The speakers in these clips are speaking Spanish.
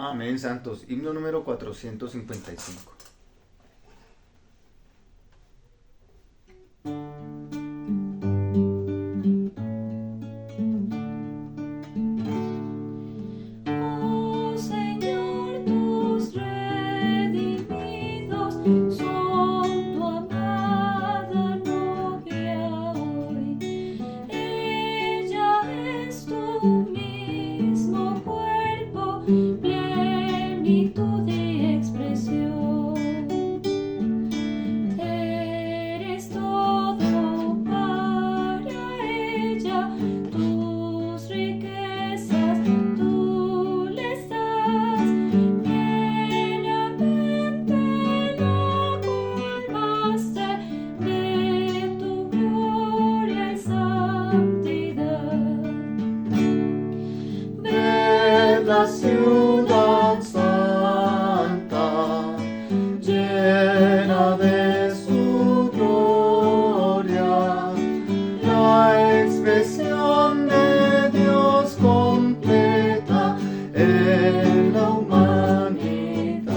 Amén, santos. Himno número 455. Oh Señor, tus redimidos son tu amada novia hoy. Ella es tu mismo cuerpo, plenitud de expresión. Eres todo para ella, tus riquezas tú les das, plenamente la colmaste de tu gloria y santidad. Ved la ciudad santa, llena de su gloria, la expresión de Dios completa en la humanidad.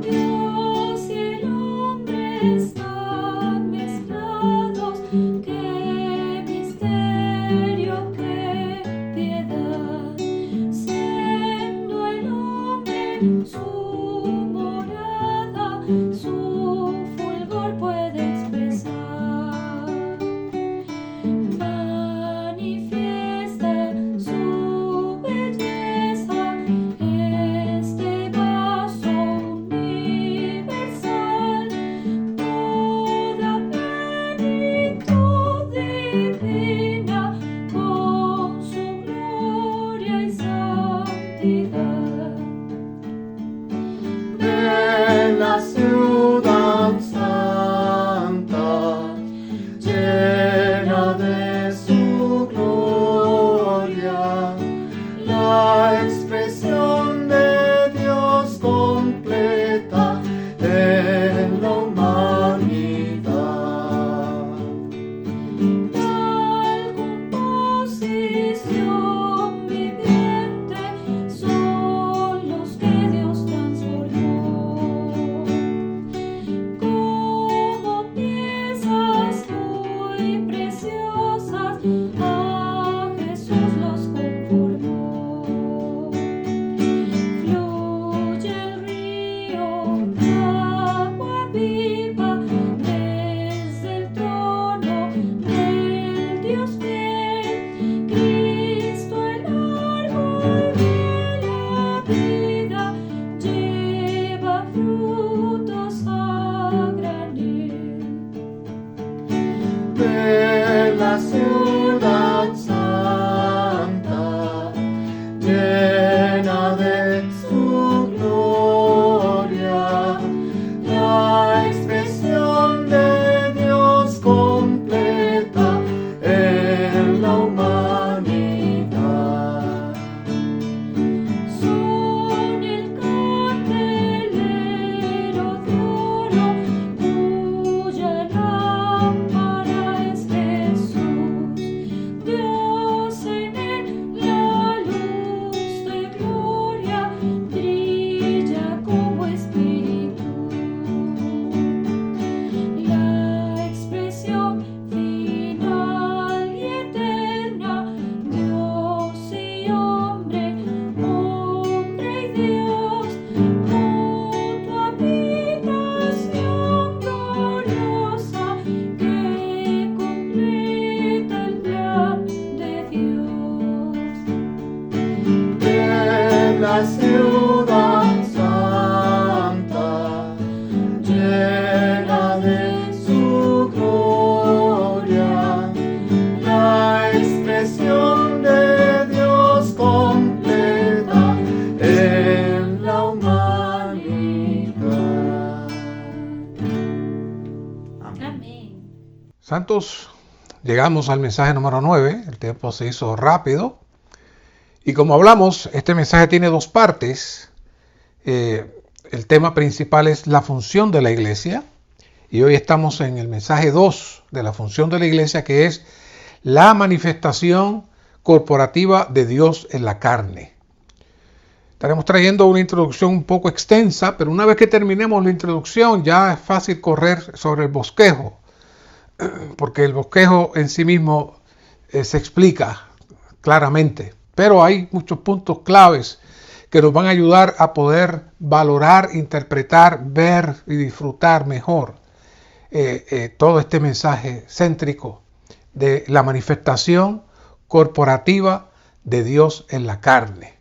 Dios y el hombre están mezclados, qué misterio, qué piedad, siendo el hombre su morada, su fulgor puede expresar. Manifiesta su belleza este vaso universal, toda plenitud divina con su gloria y santidad. De la ciudad santa, llena de su gloria, la expresión de Dios completa en la humanidad. Tal composición viviente son los que Dios transformó, como piezas muy preciosas a Jesús los conformó. Fluye el río, agua viva, desde el trono del Dios fiel. Cristo el árbol de la vida lleva frutos a granel. De la ciudad santa, llena de su gloria, la expresión de Dios completa en la humanidad. Son el candelero de oro, cuya lámpara es Jesús. Dios en él, la luz de gloria, brilla como espíritu. La expresión final y eterna, Dios y hombre, hombre y Dios, mutua habitación gloriosa que completa el plan de Dios. De la ciudad santa, llena de su gloria, la expresión de Dios completa en la humanidad. Amén. Amén. Santos, llegamos al mensaje número 9, el tiempo se hizo rápido. Y como hablamos, este mensaje tiene dos partes. El tema principal es la función de la iglesia. Y hoy estamos en el mensaje 2 de la función de la iglesia, que es la manifestación corporativa de Dios en la carne. Estaremos trayendo una introducción un poco extensa, pero una vez que terminemos la introducción ya es fácil correr sobre el bosquejo, porque el bosquejo en sí mismo se explica claramente, pero hay muchos puntos claves que nos van a ayudar a poder valorar, interpretar, ver y disfrutar mejor todo este mensaje céntrico de la manifestación corporativa de Dios en la carne.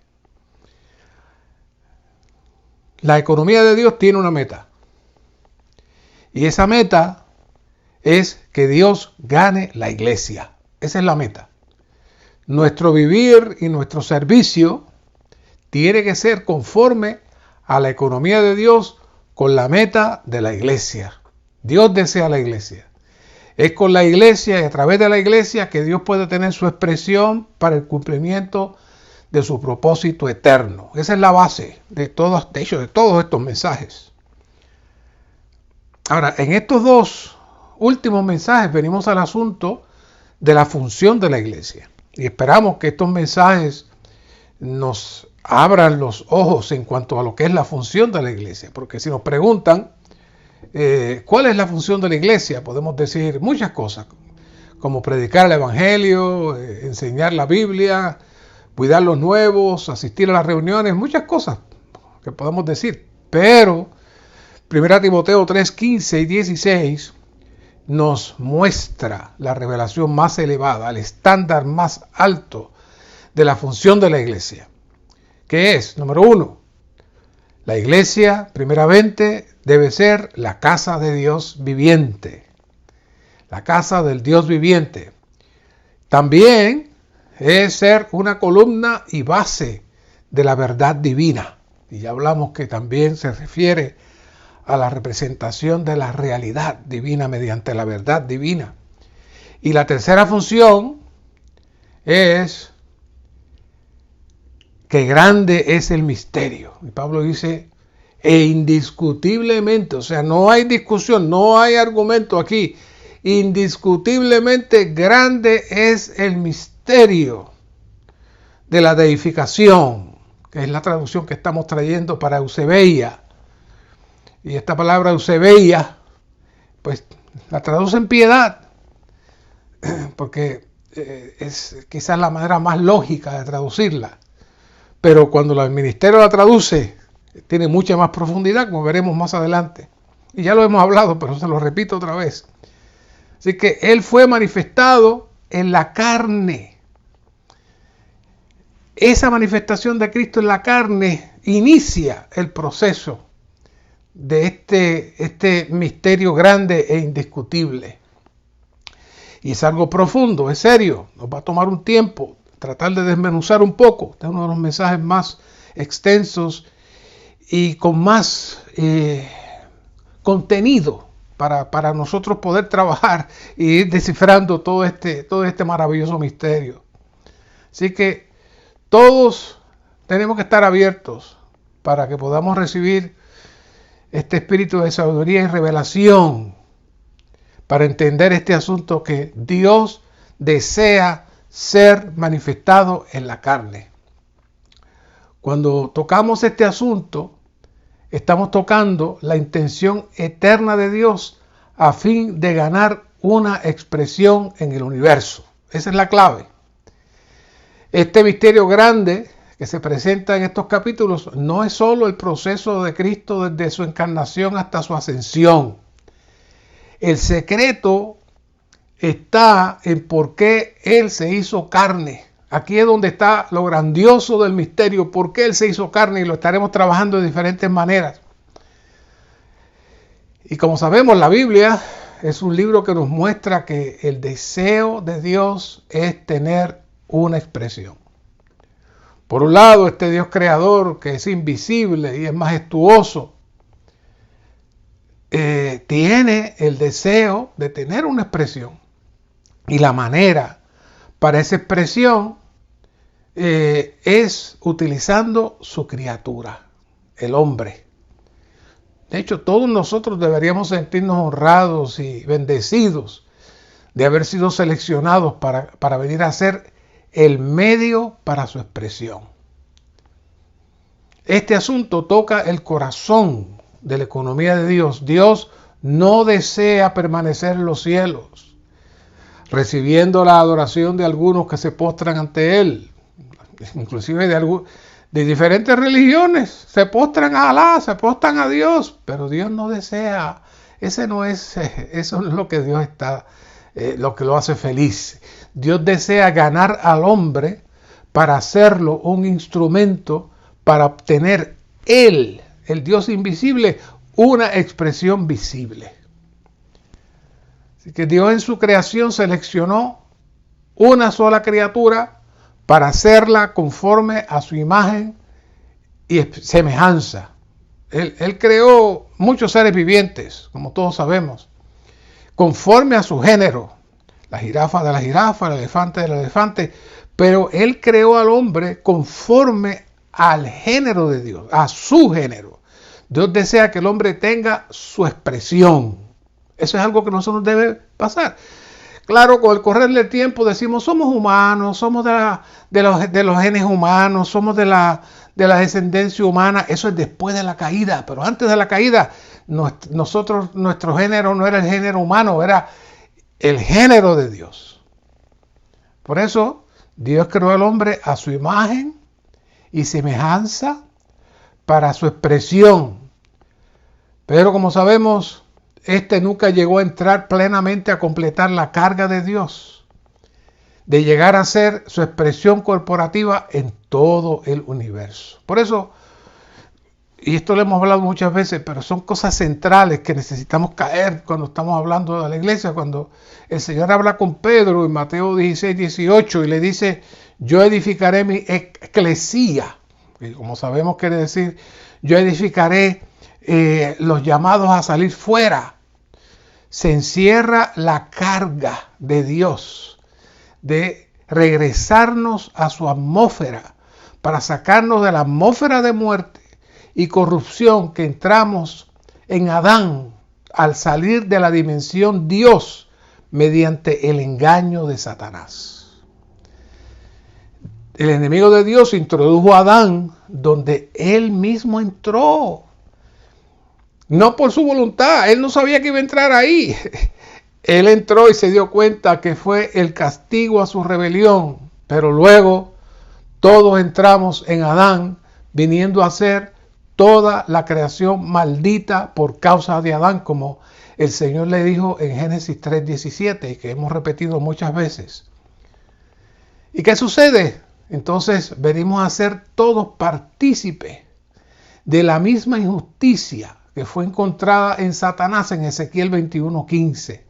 La economía de Dios tiene una meta, y esa meta es que Dios gane la iglesia. Esa es la meta. Nuestro vivir y nuestro servicio tiene que ser conforme a la economía de Dios con la meta de la iglesia. Dios desea la iglesia. Es con la iglesia y a través de la iglesia que Dios puede tener su expresión para el cumplimiento de su propósito eterno. Esa es la base de todos estos mensajes. Ahora, en estos dos últimos mensajes venimos al asunto de la función de la iglesia. Y esperamos que estos mensajes nos abran los ojos en cuanto a lo que es la función de la iglesia. Porque si nos preguntan ¿cuál es la función de la iglesia? Podemos decir muchas cosas, como predicar el evangelio, enseñar la Biblia, cuidar los nuevos, asistir a las reuniones, muchas cosas que podemos decir. Pero 1 Timoteo 3, 15 y 16 nos muestra la revelación más elevada, el estándar más alto de la función de la iglesia. ¿Qué es? Número 1. La iglesia, primeramente, debe ser la casa de Dios viviente. La casa del Dios viviente. También es ser una columna y base de la verdad divina. Y ya hablamos que también se refiere a la representación de la realidad divina mediante la verdad divina. Y la tercera función es que grande es el misterio. Y Pablo dice, e indiscutiblemente, o sea, no hay discusión, no hay argumento aquí. Indiscutiblemente grande es el misterio de la deificación, que es la traducción que estamos trayendo para Eusebeia. Y esta palabra Eusebeia, pues la traducen piedad, porque es quizás la manera más lógica de traducirla. Pero cuando el ministerio la traduce, tiene mucha más profundidad, como veremos más adelante. Y ya lo hemos hablado, pero se lo repito otra vez. Así que Él fue manifestado en la carne. Esa manifestación de Cristo en la carne inicia el proceso de este misterio grande e indiscutible. Y es algo profundo, es serio. Nos va a tomar un tiempo tratar de desmenuzar un poco. Este es uno de los mensajes más extensos y con más contenido para nosotros poder trabajar y ir descifrando todo este maravilloso misterio. Así que todos tenemos que estar abiertos para que podamos recibir este espíritu de sabiduría y revelación para entender este asunto que Dios desea ser manifestado en la carne. Cuando tocamos este asunto, estamos tocando la intención eterna de Dios a fin de ganar una expresión en el universo. Esa es la clave. Este misterio grande que se presenta en estos capítulos no es solo el proceso de Cristo desde su encarnación hasta su ascensión. El secreto está en por qué Él se hizo carne. Aquí es donde está lo grandioso del misterio, por qué Él se hizo carne, y lo estaremos trabajando de diferentes maneras. Y como sabemos, la Biblia es un libro que nos muestra que el deseo de Dios es tener una expresión. Por un lado, este Dios creador que es invisible y es majestuoso, tiene el deseo de tener una expresión. Y la manera para esa expresión es utilizando su criatura, el hombre. De hecho, todos nosotros deberíamos sentirnos honrados y bendecidos de haber sido seleccionados para venir a ser el medio para su expresión. este asunto toca el corazón de la economía de Dios. Dios no desea permanecer en los cielos, recibiendo la adoración de algunos que se postran ante Él, inclusive de diferentes religiones, se postran a Alá, se postran a Dios, pero Dios no desea, eso no es lo que Dios está, lo que lo hace feliz. Dios desea ganar al hombre para hacerlo un instrumento para obtener Él, el Dios invisible, una expresión visible. Así que Dios en su creación seleccionó una sola criatura para hacerla conforme a su imagen y semejanza. Él creó muchos seres vivientes, como todos sabemos, conforme a su género. La jirafa de la jirafa, el elefante del elefante, pero Él creó al hombre conforme al género de Dios, a su género. Dios desea que el hombre tenga su expresión. Eso es algo que nosotros debe pasar. Claro, con el correr del tiempo decimos, somos humanos, somos de los genes humanos, somos de la descendencia humana. Eso es después de la caída, pero antes de la caída, nuestro género no era el género humano, era el género de Dios. Por eso, Dios creó al hombre a su imagen y semejanza para su expresión. Pero como sabemos, nunca llegó a entrar plenamente a completar la carga de Dios, de llegar a ser su expresión corporativa en todo el universo. Por eso, y esto lo hemos hablado muchas veces, pero son cosas centrales que necesitamos caer cuando estamos hablando de la iglesia, cuando el Señor habla con Pedro en Mateo 16, 18 y le dice, yo edificaré mi eclesía, y como sabemos quiere decir, yo edificaré los llamados a salir fuera. Se encierra la carga de Dios de regresarnos a su atmósfera para sacarnos de la atmósfera de muerte y corrupción que entramos en Adán al salir de la dimensión Dios mediante el engaño de Satanás. El enemigo de Dios introdujo a Adán donde él mismo entró. No por su voluntad, él no sabía que iba a entrar ahí. Él entró y se dio cuenta que fue el castigo a su rebelión. Pero luego todos entramos en Adán, viniendo a ser toda la creación maldita por causa de Adán, como el Señor le dijo en Génesis 3:17 y que hemos repetido muchas veces. ¿Y qué sucede? Entonces venimos a ser todos partícipes de la misma injusticia que fue encontrada en Satanás en Ezequiel 21:15.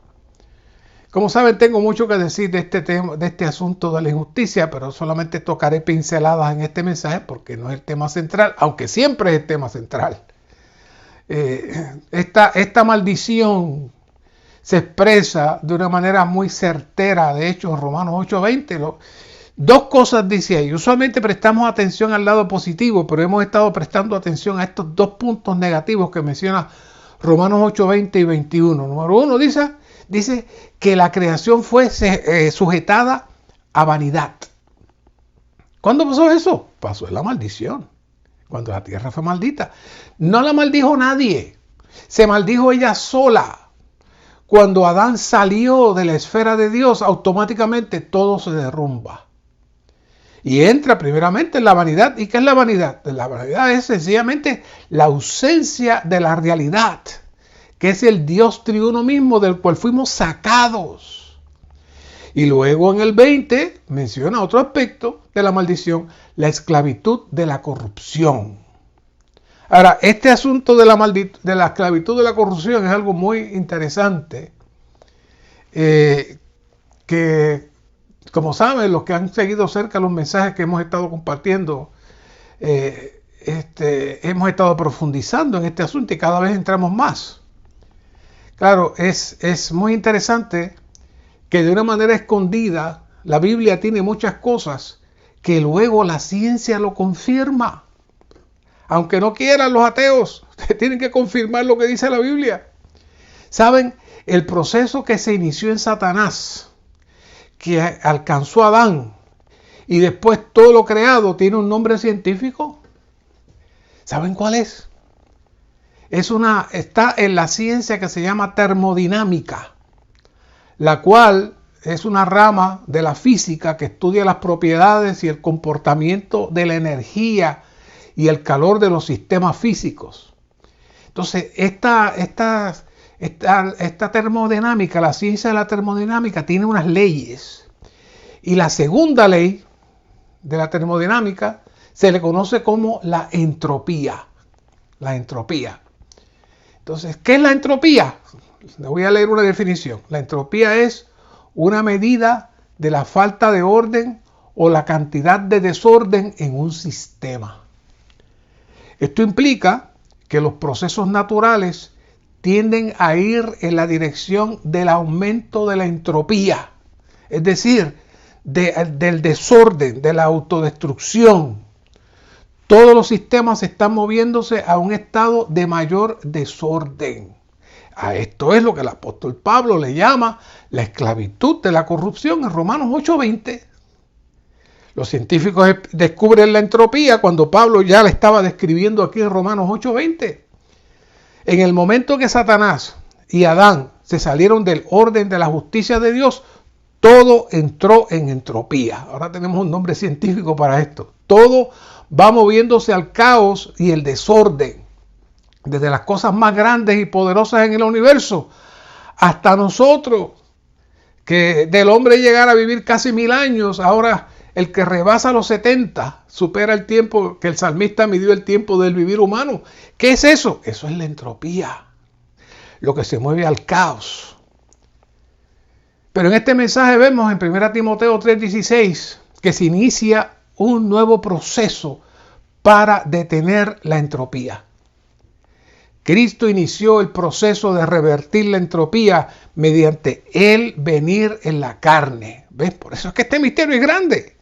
Como saben, tengo mucho que decir de este tema, de este asunto de la injusticia, pero solamente tocaré pinceladas en este mensaje porque no es el tema central, aunque siempre es el tema central. Esta maldición se expresa de una manera muy certera. De hecho, en Romanos 8:20, dos cosas dice ahí. Usualmente prestamos atención al lado positivo, pero hemos estado prestando atención a estos dos puntos negativos que menciona Romanos 8:20 y 21. Número uno dice que la creación fue sujetada a vanidad. ¿Cuándo pasó eso? Pasó en la maldición, cuando la tierra fue maldita. No la maldijo nadie, se maldijo ella sola. Cuando Adán salió de la esfera de Dios, automáticamente todo se derrumba. Y entra primeramente en la vanidad. ¿Y qué es la vanidad? La vanidad es sencillamente la ausencia de la realidad, que es el Dios triuno mismo del cual fuimos sacados. Y luego en el 20 menciona otro aspecto de la maldición, la esclavitud de la corrupción. Ahora, este asunto de la esclavitud de la corrupción es algo muy interesante, que como saben, los que han seguido cerca los mensajes que hemos estado compartiendo, hemos estado profundizando en este asunto y cada vez entramos más. Claro, es muy interesante que de una manera escondida la Biblia tiene muchas cosas que luego la ciencia lo confirma. Aunque no quieran los ateos, tienen que confirmar lo que dice la Biblia. ¿Saben? El proceso que se inició en Satanás, que alcanzó a Adán, y después todo lo creado tiene un nombre científico. ¿Saben cuál es? Está en la ciencia que se llama termodinámica, la cual es una rama de la física que estudia las propiedades y el comportamiento de la energía y el calor de los sistemas físicos. Entonces, esta termodinámica, la ciencia de la termodinámica, tiene unas leyes. Y la segunda ley de la termodinámica se le conoce como la entropía. La entropía. Entonces, ¿qué es la entropía? Le voy a leer una definición. La entropía es una medida de la falta de orden o la cantidad de desorden en un sistema. Esto implica que los procesos naturales tienden a ir en la dirección del aumento de la entropía, es decir, del desorden, de la autodestrucción. Todos los sistemas están moviéndose a un estado de mayor desorden. A esto es lo que el apóstol Pablo le llama la esclavitud de la corrupción en Romanos 8:20. Los científicos descubren la entropía cuando Pablo ya la estaba describiendo aquí en Romanos 8:20. En el momento que Satanás y Adán se salieron del orden de la justicia de Dios, todo entró en entropía. Ahora tenemos un nombre científico para esto. Todo va moviéndose al caos y el desorden. Desde las cosas más grandes y poderosas en el universo hasta nosotros, que del hombre llegar a vivir casi 1000 años, ahora el que rebasa los 70 supera el tiempo que el salmista midió el tiempo del vivir humano. ¿Qué es eso? Eso es la entropía, lo que se mueve al caos. Pero en este mensaje vemos en 1 Timoteo 3:16 que se inicia un nuevo proceso para detener la entropía. Cristo inició el proceso de revertir la entropía mediante el venir en la carne. ¿Ves? Por eso es que este misterio es grande.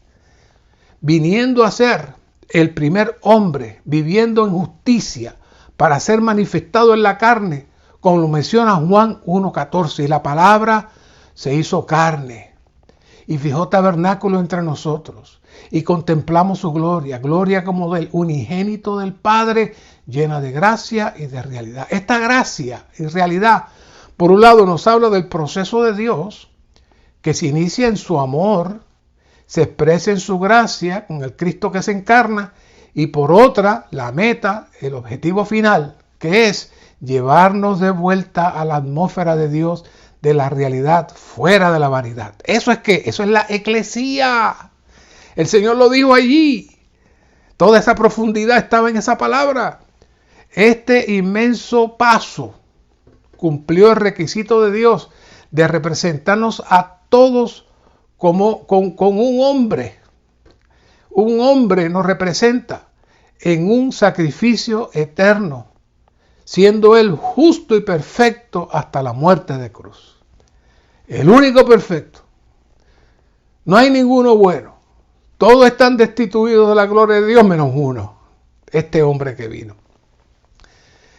Viniendo a ser el primer hombre, viviendo en justicia, para ser manifestado en la carne, como lo menciona Juan 1:14. Y la palabra se hizo carne y fijó tabernáculo entre nosotros. Y contemplamos su gloria, gloria como del unigénito del Padre, llena de gracia y de realidad. Esta gracia y realidad, por un lado, nos habla del proceso de Dios, que se inicia en su amor, se expresa en su gracia, con el Cristo que se encarna, y por otra, la meta, el objetivo final, que es llevarnos de vuelta a la atmósfera de Dios, de la realidad, fuera de la vanidad. Eso es la eclesía. El Señor lo dijo allí. Toda esa profundidad estaba en esa palabra. Este inmenso paso cumplió el requisito de Dios de representarnos a todos con un hombre. Un hombre nos representa en un sacrificio eterno, siendo Él justo y perfecto hasta la muerte de cruz. El único perfecto. No hay ninguno bueno. Todos están destituidos de la gloria de Dios menos uno, este hombre que vino.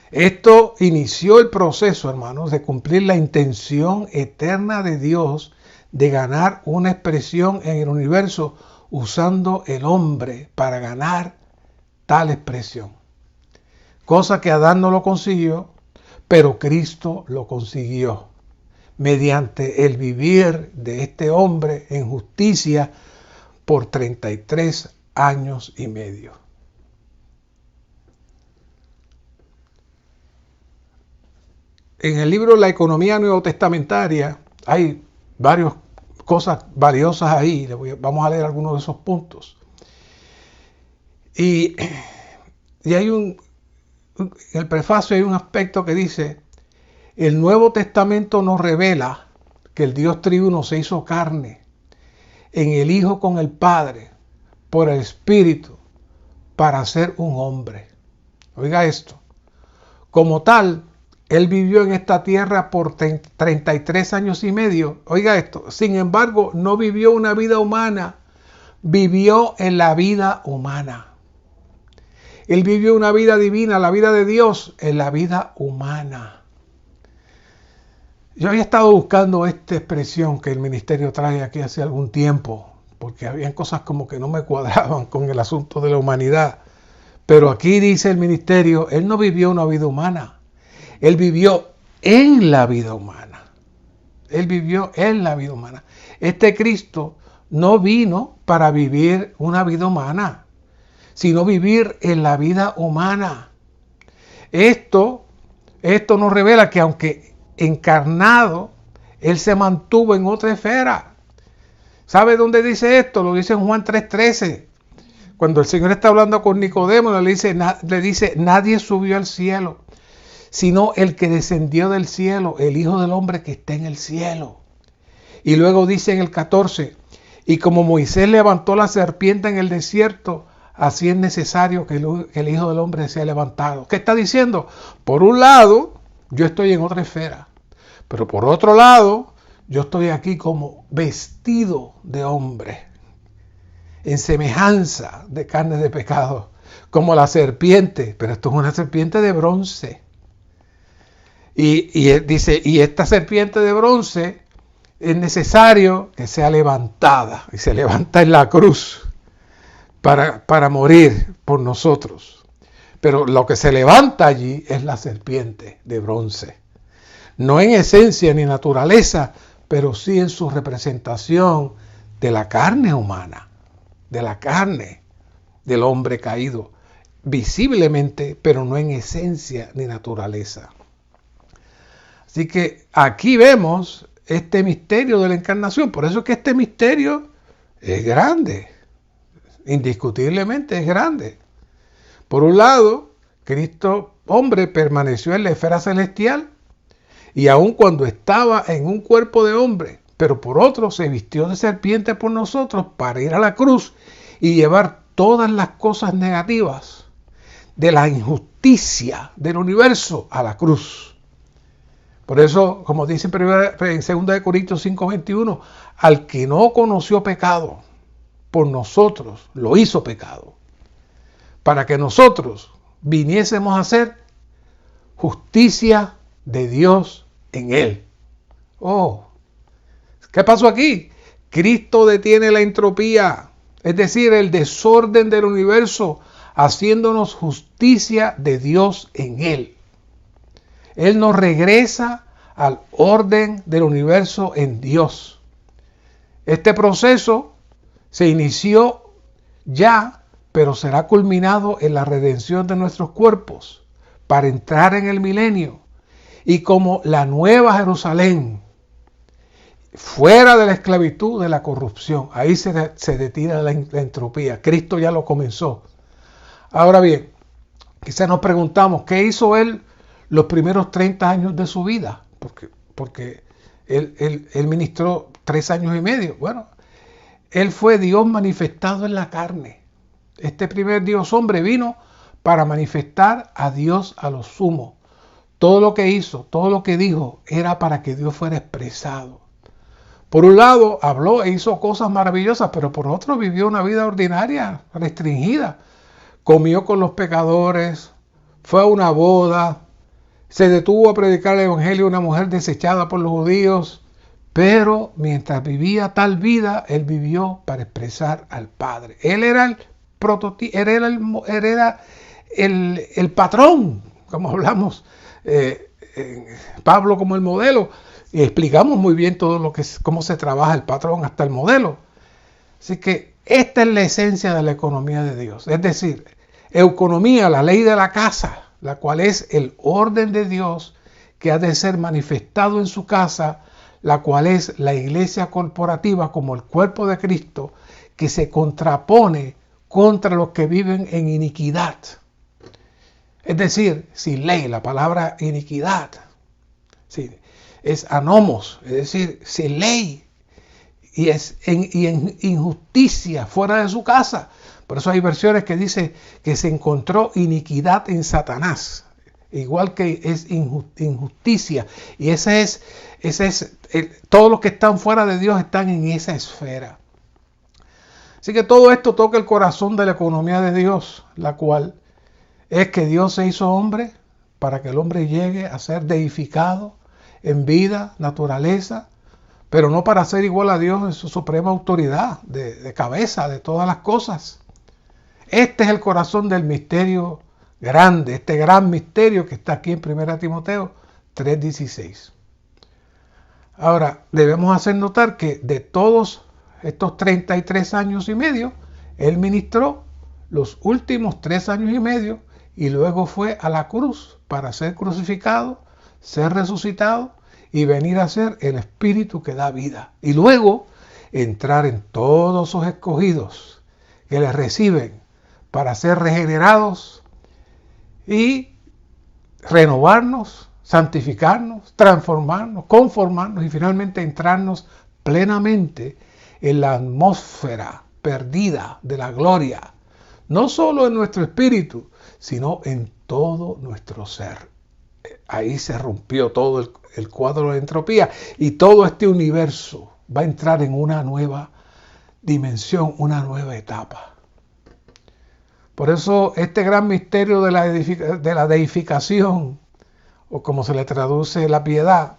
Esto inició el proceso, hermanos, de cumplir la intención eterna de Dios de ganar una expresión en el universo usando el hombre para ganar tal expresión. Cosa que Adán no lo consiguió, pero Cristo lo consiguió mediante el vivir de este hombre en justicia por 33 años y medio. En el libro La Economía Nuevotestamentaria hay varias cosas valiosas ahí. Vamos a leer algunos de esos puntos. Y hay en el prefacio hay un aspecto que dice: el Nuevo Testamento nos revela que el Dios triuno se hizo carne en el Hijo con el Padre por el Espíritu para ser un hombre. Oiga esto. Como tal, Él vivió en esta tierra por 33 años y medio. Oiga esto. Sin embargo, no vivió una vida humana. Vivió en la vida humana. Él vivió una vida divina, la vida de Dios, en la vida humana. Yo había estado buscando esta expresión que el ministerio trae aquí hace algún tiempo, porque habían cosas como que no me cuadraban con el asunto de la humanidad. Pero aquí dice el ministerio, Él no vivió una vida humana. Él vivió en la vida humana. Él vivió en la vida humana. Este Cristo no vino para vivir una vida humana, sino vivir en la vida humana. Esto nos revela que aunque encarnado, Él se mantuvo en otra esfera. ¿Sabe dónde dice esto? Lo dice en Juan 3:13. Cuando el Señor está hablando con Nicodemo, le dice, nadie subió al cielo, sino el que descendió del cielo, el Hijo del Hombre que está en el cielo. Y luego dice en el 14, y como Moisés levantó la serpiente en el desierto, así es necesario que el Hijo del Hombre sea levantado. ¿Qué está diciendo? Por un lado, yo estoy en otra esfera, pero por otro lado, yo estoy aquí como vestido de hombre, en semejanza de carne de pecado, como la serpiente, pero esto es una serpiente de bronce. Y dice, y esta serpiente de bronce es necesario que sea levantada, y se levanta en la cruz para morir por nosotros. Pero lo que se levanta allí es la serpiente de bronce. No en esencia ni naturaleza, pero sí en su representación de la carne humana, de la carne del hombre caído, visiblemente, pero no en esencia ni naturaleza. Así que aquí vemos este misterio de la encarnación. Por eso es que este misterio es grande, indiscutiblemente es grande. Por un lado, Cristo, hombre, permaneció en la esfera celestial, y aun cuando estaba en un cuerpo de hombre, pero por otro se vistió de serpiente por nosotros para ir a la cruz y llevar todas las cosas negativas de la injusticia del universo a la cruz. Por eso, como dice en 2 Corintios 5:21, al que no conoció pecado, por nosotros lo hizo pecado, para que nosotros viniésemos a hacer justicia de Dios en él. Oh, ¿qué pasó aquí? Cristo detiene la entropía, es decir, el desorden del universo, haciéndonos justicia de Dios en él. Él nos regresa al orden del universo en Dios. Este proceso se inició ya, pero será culminado en la redención de nuestros cuerpos para entrar en el milenio y como la nueva Jerusalén, fuera de la esclavitud, de la corrupción. Ahí se detiene la entropía. Cristo ya lo comenzó. Ahora bien, quizás nos preguntamos, ¿qué hizo Él los primeros 30 años de su vida? Porque él ministró 3 años y medio. Bueno, Él fue Dios manifestado en la carne. Este primer Dios hombre vino para manifestar a Dios a lo sumo. Todo lo que hizo, todo lo que dijo, era para que Dios fuera expresado. Por un lado, habló e hizo cosas maravillosas, pero por otro vivió una vida ordinaria, restringida. Comió con los pecadores, fue a una boda, se detuvo a predicar el evangelio a una mujer desechada por los judíos, pero mientras vivía tal vida, él vivió para expresar al Padre. Él era el prototipo, era el patrón, como hablamos, Pablo como el modelo, y explicamos muy bien todo cómo se trabaja el patrón hasta el modelo. Así que esta es la esencia de la economía de Dios, es decir, economía, la ley de la casa, la cual es el orden de Dios que ha de ser manifestado en su casa, la cual es la iglesia corporativa como el cuerpo de Cristo, que se contrapone contra los que viven en iniquidad. Es decir, sin ley, la palabra iniquidad, sí, es anomos, es decir, sin ley, y en injusticia fuera de su casa. Por eso hay versiones que dicen que se encontró iniquidad en Satanás, igual que es injusticia. Y todos los que están fuera de Dios están en esa esfera. Así que todo esto toca el corazón de la economía de Dios, la cual es que Dios se hizo hombre para que el hombre llegue a ser deificado en vida, naturaleza, pero no para ser igual a Dios en su suprema autoridad de cabeza de todas las cosas. Este es el corazón del misterio grande, este gran misterio que está aquí en 1 Timoteo 3:16. Ahora, debemos hacer notar que de todos estos 33 años y medio, él ministró los últimos 3 años y medio y luego fue a la cruz para ser crucificado, ser resucitado y venir a ser el Espíritu que da vida. Y luego entrar en todos sus escogidos que les reciben para ser regenerados y renovarnos, santificarnos, transformarnos, conformarnos y finalmente entrarnos plenamente en la atmósfera perdida de la gloria, no solo en nuestro espíritu, sino en todo nuestro ser. Ahí se rompió todo el cuadro de entropía y todo este universo va a entrar en una nueva dimensión, una nueva etapa. Por eso este gran misterio de la deificación, o como se le traduce la piedad,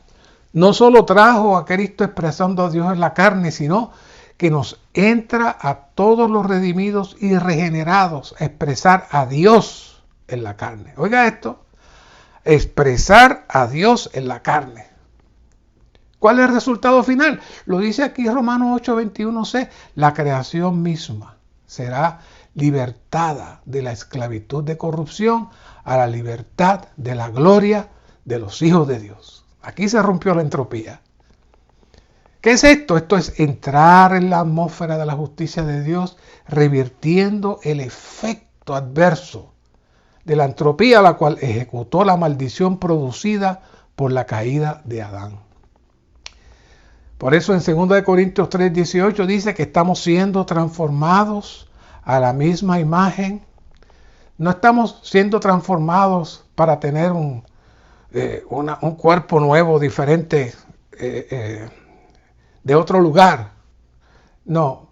no solo trajo a Cristo expresando a Dios en la carne, sino que nos entra a todos los redimidos y regenerados a expresar a Dios en la carne. Oiga esto, expresar a Dios en la carne. ¿Cuál es el resultado final? Lo dice aquí Romanos 8:21c, la creación misma será libertada de la esclavitud de corrupción a la libertad de la gloria de los hijos de Dios. Aquí se rompió la entropía. ¿Qué es esto? Esto es entrar en la atmósfera de la justicia de Dios, revirtiendo el efecto adverso de la entropía, la cual ejecutó la maldición producida por la caída de Adán. Por eso en 2 Corintios 3:18 dice que estamos siendo transformados a la misma imagen. No estamos siendo transformados para tener un cuerpo nuevo, diferente, de otro lugar. No,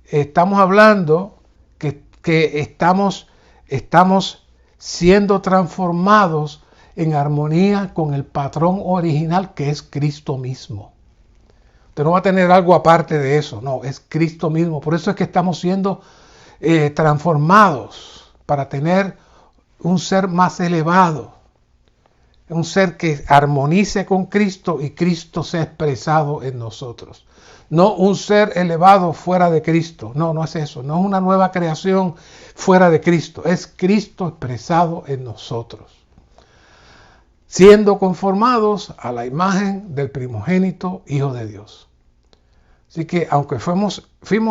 estamos hablando que estamos siendo transformados en armonía con el patrón original que es Cristo mismo. Usted no va a tener algo aparte de eso, no, es Cristo mismo. Por eso es que estamos siendo transformados para tener un ser más elevado, un ser que armonice con Cristo y Cristo sea expresado en nosotros. No un ser elevado fuera de Cristo, no es eso, no es una nueva creación fuera de Cristo, es Cristo expresado en nosotros, siendo conformados a la imagen del primogénito Hijo de Dios. Así que aunque fuimos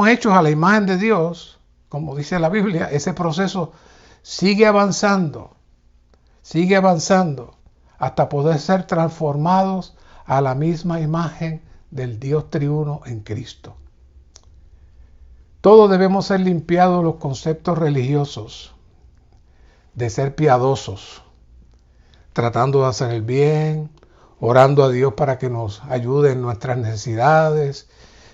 hechos a la imagen de Dios, como dice la Biblia, ese proceso sigue avanzando hasta poder ser transformados a la misma imagen del Dios triuno en Cristo. Todos debemos ser limpiados los conceptos religiosos de ser piadosos, tratando de hacer el bien, orando a Dios para que nos ayude en nuestras necesidades,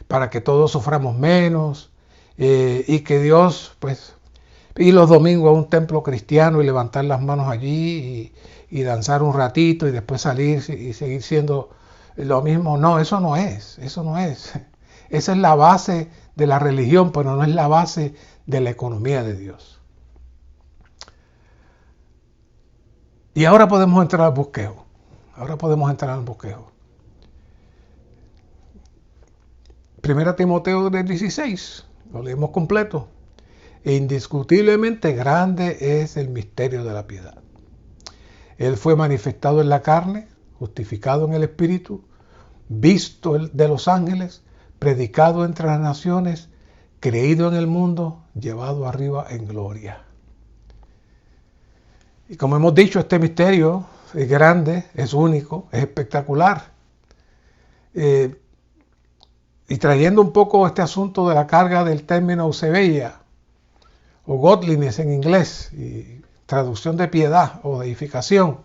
para que todos suframos menos, y que Dios, pues, ir los domingos a un templo cristiano y levantar las manos allí y danzar un ratito y después salir y seguir siendo lo mismo. No, eso no es. Esa es la base de la religión, pero no es la base de la economía de Dios. Y ahora podemos entrar al bosquejo. 1 Timoteo 3:16, lo leemos completo. E indiscutiblemente grande es el misterio de la piedad. Él fue manifestado en la carne, justificado en el Espíritu, visto de los ángeles, predicado entre las naciones, creído en el mundo, llevado arriba en gloria. Y como hemos dicho, este misterio es grande, es único, es espectacular. Y trayendo un poco este asunto de la carga del término eusebeia, o godliness en inglés, y traducción de piedad o deificación,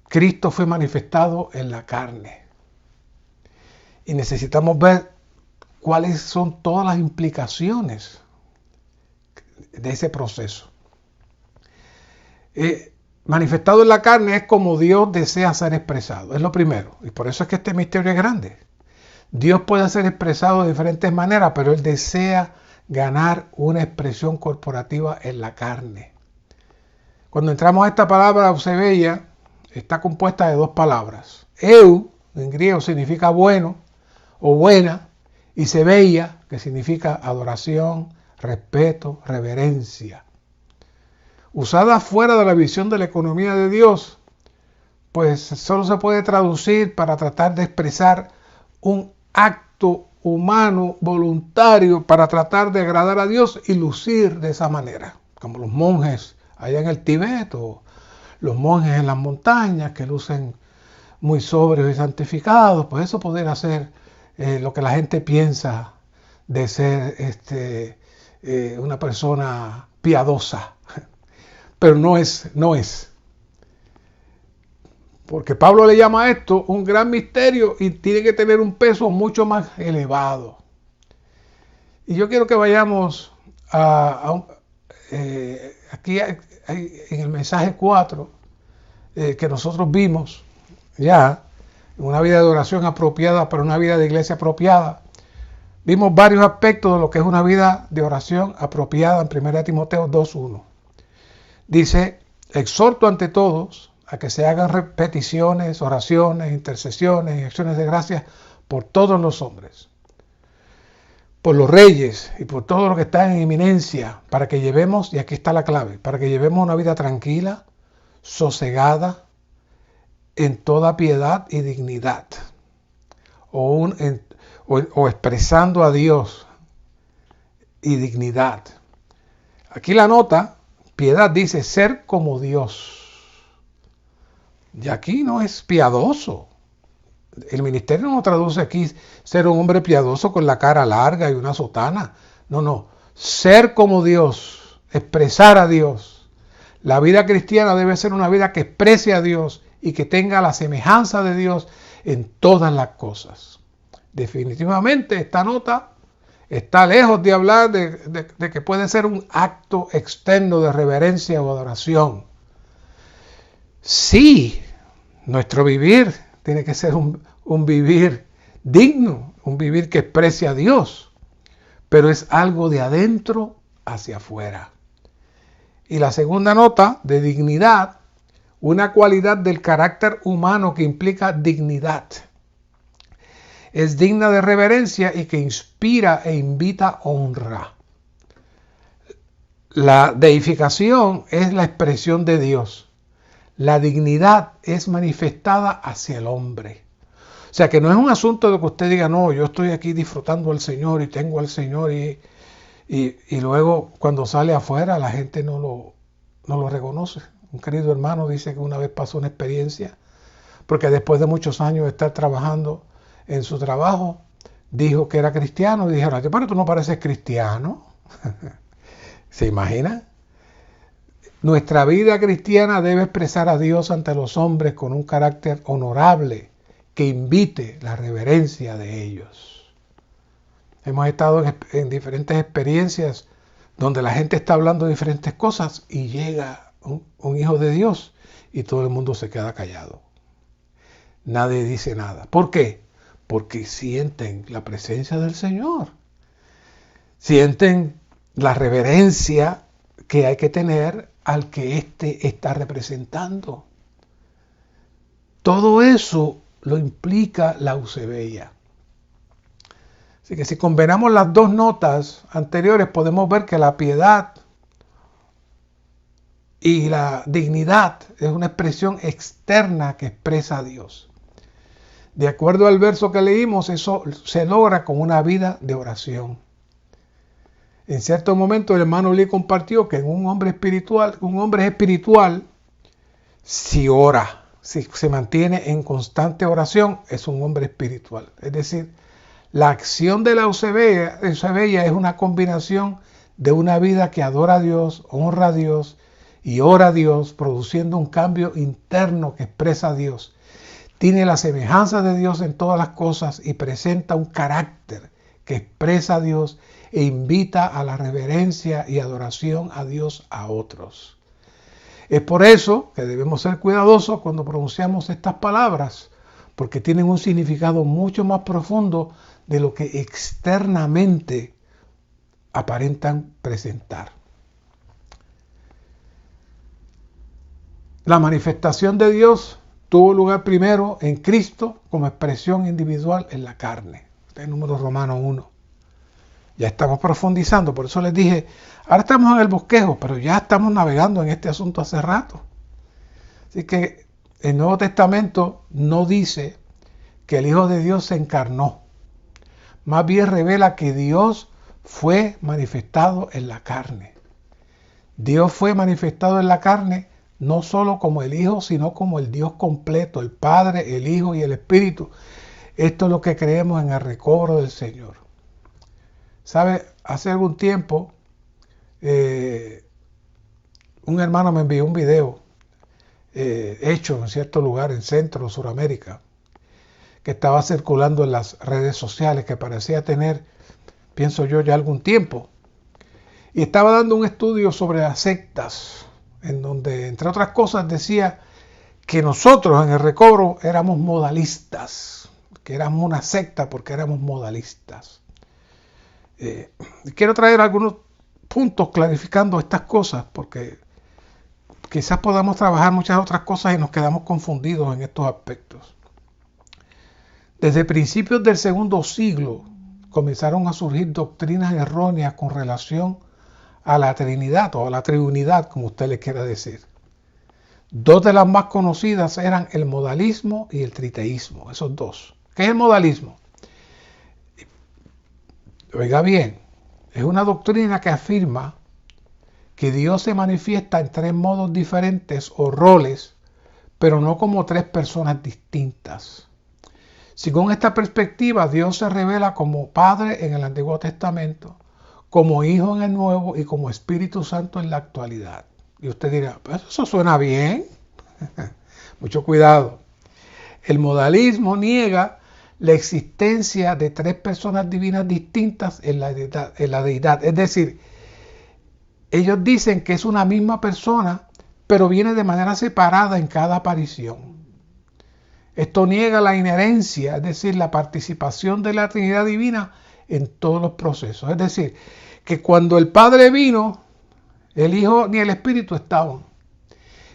Cristo fue manifestado en la carne. Y necesitamos ver cuáles son todas las implicaciones de ese proceso. Manifestado en la carne es como Dios desea ser expresado, es lo primero. Y por eso es que este misterio es grande. Dios puede ser expresado de diferentes maneras, pero Él desea ganar una expresión corporativa en la carne. Cuando entramos a esta palabra eusebia, está compuesta de dos palabras. Eu, en griego, significa bueno o buena, y sebeia, que significa adoración, respeto, reverencia. Usada fuera de la visión de la economía de Dios, pues solo se puede traducir para tratar de expresar un acto humano, voluntario, para tratar de agradar a Dios y lucir de esa manera, como los monjes allá en el Tíbet o los monjes en las montañas que lucen muy sobrios y santificados. Pues eso podría ser lo que la gente piensa de ser una persona piadosa, pero no es. Porque Pablo le llama a esto un gran misterio y tiene que tener un peso mucho más elevado. Y yo quiero que vayamos aquí en el mensaje 4 que nosotros vimos ya, una vida de oración apropiada para una vida de iglesia apropiada. Vimos varios aspectos de lo que es una vida de oración apropiada en 1 Timoteo 2:1. Dice, exhorto ante todos a que se hagan peticiones, oraciones, intercesiones y acciones de gracias por todos los hombres, por los reyes y por todo lo que está en eminencia, para que llevemos, y aquí está la clave, para que llevemos una vida tranquila, sosegada, en toda piedad y dignidad, o expresando a Dios y dignidad. Aquí la nota, piedad, dice ser como Dios. Y aquí no es piadoso. El ministerio no traduce aquí ser un hombre piadoso con la cara larga y una sotana. No. Ser como Dios, expresar a Dios. La vida cristiana debe ser una vida que exprese a Dios y que tenga la semejanza de Dios en todas las cosas. Definitivamente esta nota está lejos de hablar de que puede ser un acto externo de reverencia o adoración. Sí, nuestro vivir tiene que ser un vivir digno, un vivir que exprese a Dios, pero es algo de adentro hacia afuera. Y la segunda nota, de dignidad, una cualidad del carácter humano que implica dignidad. Es digna de reverencia y que inspira e invita honra. La deificación es la expresión de Dios. La dignidad es manifestada hacia el hombre. O sea que no es un asunto de que usted diga, no, yo estoy aquí disfrutando al Señor y tengo al Señor y luego cuando sale afuera la gente no lo reconoce. Un querido hermano dice que una vez pasó una experiencia, porque después de muchos años de estar trabajando en su trabajo, dijo que era cristiano y dijeron, pero tú no pareces cristiano. ¿Se imagina? Nuestra vida cristiana debe expresar a Dios ante los hombres con un carácter honorable que invite la reverencia de ellos. Hemos estado en diferentes experiencias donde la gente está hablando de diferentes cosas y llega un hijo de Dios y todo el mundo se queda callado. Nadie dice nada. ¿Por qué? Porque sienten la presencia del Señor. Sienten la reverencia que hay que tener al que éste está representando. Todo eso lo implica la eusebia. Así que si combinamos las dos notas anteriores, podemos ver que la piedad y la dignidad es una expresión externa que expresa a Dios. De acuerdo al verso que leímos, eso se logra con una vida de oración. En cierto momento el hermano Lee compartió que un hombre es espiritual si ora, si se mantiene en constante oración, es un hombre espiritual. Es decir, la acción de la eusebia es una combinación de una vida que adora a Dios, honra a Dios y ora a Dios, produciendo un cambio interno que expresa a Dios. Tiene la semejanza de Dios en todas las cosas y presenta un carácter que expresa a Dios e invita a la reverencia y adoración a Dios a otros. Es por eso que debemos ser cuidadosos cuando pronunciamos estas palabras, porque tienen un significado mucho más profundo de lo que externamente aparentan presentar. La manifestación de Dios tuvo lugar primero en Cristo como expresión individual en la carne. Este es el número Romanos 1. Ya estamos profundizando, por eso les dije, ahora estamos en el bosquejo, pero ya estamos navegando en este asunto hace rato. Así que el Nuevo Testamento no dice que el Hijo de Dios se encarnó. Más bien revela que Dios fue manifestado en la carne. Dios fue manifestado en la carne no solo como el Hijo, sino como el Dios completo, el Padre, el Hijo y el Espíritu. Esto es lo que creemos en el recobro del Señor. ¿Sabe? Hace algún tiempo, un hermano me envió un video hecho en cierto lugar en Centro o Suramérica, que estaba circulando en las redes sociales, que parecía tener, pienso yo, ya algún tiempo. Y estaba dando un estudio sobre las sectas, en donde, entre otras cosas, decía que nosotros en el recobro éramos modalistas, que éramos una secta porque éramos modalistas. Quiero traer algunos puntos clarificando estas cosas, porque quizás podamos trabajar muchas otras cosas y nos quedamos confundidos en estos aspectos. Desde principios del segundo siglo comenzaron a surgir doctrinas erróneas con relación a la Trinidad o a la Triunidad, como usted le quiera decir. Dos de las más conocidas eran el modalismo y el triteísmo, esos dos. ¿Qué es el modalismo? Oiga bien, es una doctrina que afirma que Dios se manifiesta en tres modos diferentes o roles, pero no como tres personas distintas. Según esta perspectiva, Dios se revela como Padre en el Antiguo Testamento, como Hijo en el Nuevo y como Espíritu Santo en la actualidad. Y usted dirá, pues eso suena bien. Mucho cuidado. El modalismo niega la existencia de tres personas divinas distintas en la deidad. Es decir, ellos dicen que es una misma persona, pero viene de manera separada en cada aparición. Esto niega la inherencia, es decir, la participación de la Trinidad Divina en todos los procesos. Es decir, que cuando el Padre vino, el Hijo ni el Espíritu estaban.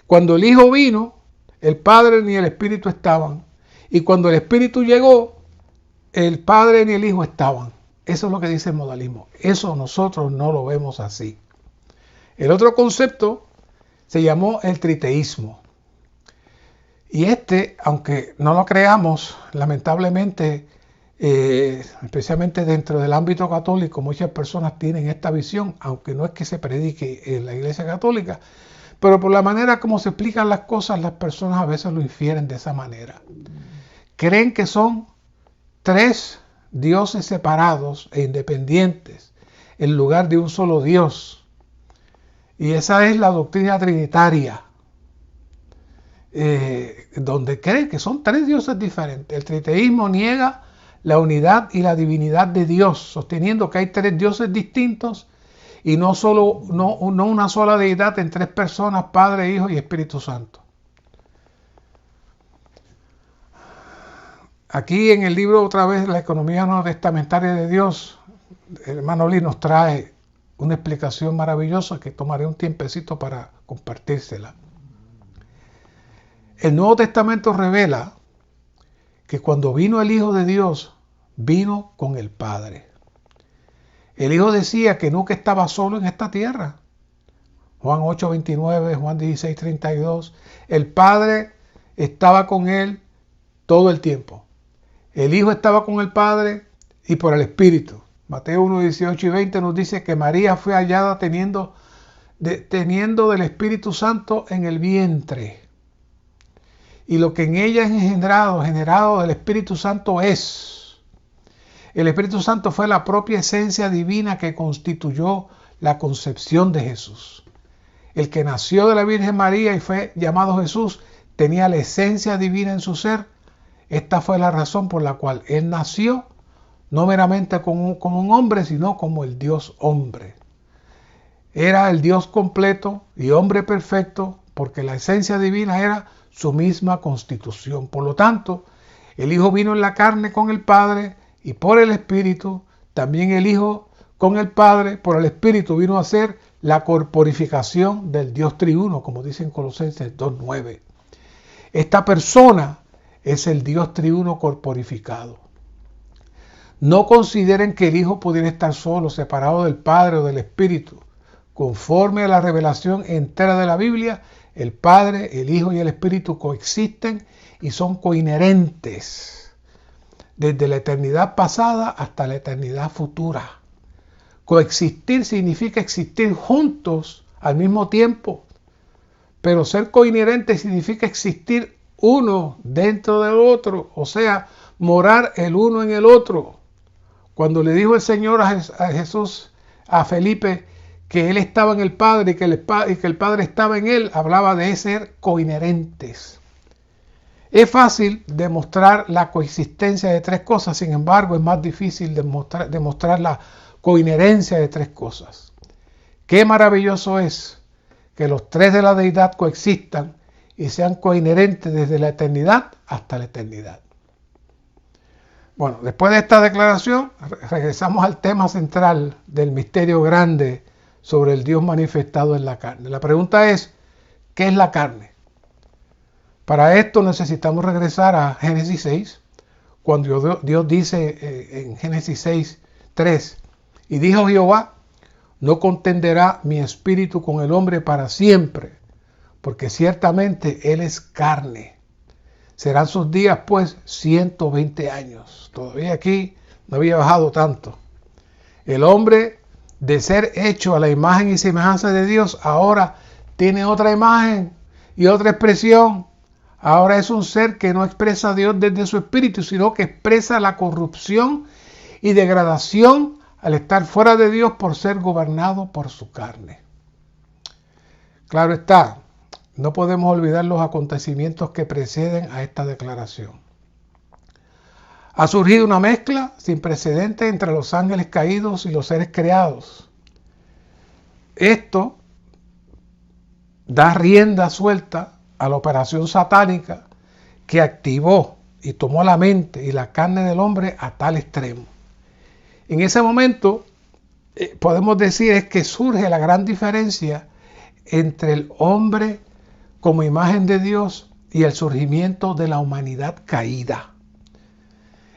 Cuando el Hijo vino, el Padre ni el Espíritu estaban. Y cuando el Espíritu llegó, el Padre ni el Hijo estaban. Eso es lo que dice el modalismo. Eso nosotros no lo vemos así. El otro concepto se llamó el triteísmo. Y aunque no lo creamos, lamentablemente, especialmente dentro del ámbito católico, muchas personas tienen esta visión, aunque no es que se predique en la Iglesia Católica, pero por la manera como se explican las cosas, las personas a veces lo infieren de esa manera. Creen que son tres dioses separados e independientes en lugar de un solo Dios. Y esa es la doctrina trinitaria, donde creen que son tres dioses diferentes. El triteísmo niega la unidad y la divinidad de Dios, sosteniendo que hay tres dioses distintos y no una sola deidad en tres personas, Padre, Hijo y Espíritu Santo. Aquí en el libro, otra vez, La economía no testamentaria de Dios, el hermano Lee nos trae una explicación maravillosa que tomaré un tiempecito para compartírsela. El Nuevo Testamento revela que cuando vino el Hijo de Dios, vino con el Padre. El Hijo decía que nunca estaba solo en esta tierra. Juan 8:29, Juan 16:32. El Padre estaba con él todo el tiempo. El Hijo estaba con el Padre y por el Espíritu. Mateo 1:18 y 20 nos dice que María fue hallada teniendo del Espíritu Santo en el vientre. Y lo que en ella es generado del Espíritu Santo es. El Espíritu Santo fue la propia esencia divina que constituyó la concepción de Jesús. El que nació de la Virgen María y fue llamado Jesús tenía la esencia divina en su ser. Esta fue la razón por la cual él nació, no meramente como un hombre, sino como el Dios hombre. Era el Dios completo y hombre perfecto, porque la esencia divina era su misma constitución. Por lo tanto, El Hijo vino en la carne con el Padre y por el Espíritu. También el Hijo con el Padre por el Espíritu vino a ser la corporificación del Dios triuno, como dice en Colosenses 2:9. Esta persona es el Dios triuno corporificado. No consideren que el Hijo pudiera estar solo, separado del Padre o del Espíritu. Conforme a la revelación entera de la Biblia, el Padre, el Hijo y el Espíritu coexisten y son coinherentes desde la eternidad pasada hasta la eternidad futura. Coexistir significa existir juntos al mismo tiempo, pero ser coinherente significa existir uno dentro del otro, o sea, morar el uno en el otro. Cuando le dijo el Señor a Jesús, a Felipe, que él estaba en el Padre y que el Padre estaba en él, hablaba de ser coinherentes. Es fácil demostrar la coexistencia de tres cosas, sin embargo es más difícil demostrar la coinherencia de tres cosas. Qué maravilloso es que los tres de la deidad coexistan y sean coinherentes desde la eternidad hasta la eternidad. Bueno, después de esta declaración, regresamos al tema central del misterio grande sobre el Dios manifestado en la carne. La pregunta es, ¿qué es la carne? Para esto necesitamos regresar a Génesis 6, cuando Dios dice en Génesis 6, 3, y dijo Jehová, no contenderá mi espíritu con el hombre para siempre, porque ciertamente él es carne. Serán sus días pues 120 años. Todavía aquí no había bajado tanto. El hombre, de ser hecho a la imagen y semejanza de Dios, ahora tiene otra imagen y otra expresión. Ahora es un ser que no expresa a Dios desde su espíritu, sino que expresa la corrupción y degradación al estar fuera de Dios por ser gobernado por su carne. Claro está, no podemos olvidar los acontecimientos que preceden a esta declaración. Ha surgido una mezcla sin precedentes entre los ángeles caídos y los seres creados. Esto da rienda suelta a la operación satánica que activó y tomó la mente y la carne del hombre a tal extremo. En ese momento podemos decir es que surge la gran diferencia entre el hombre como imagen de Dios y el surgimiento de la humanidad caída.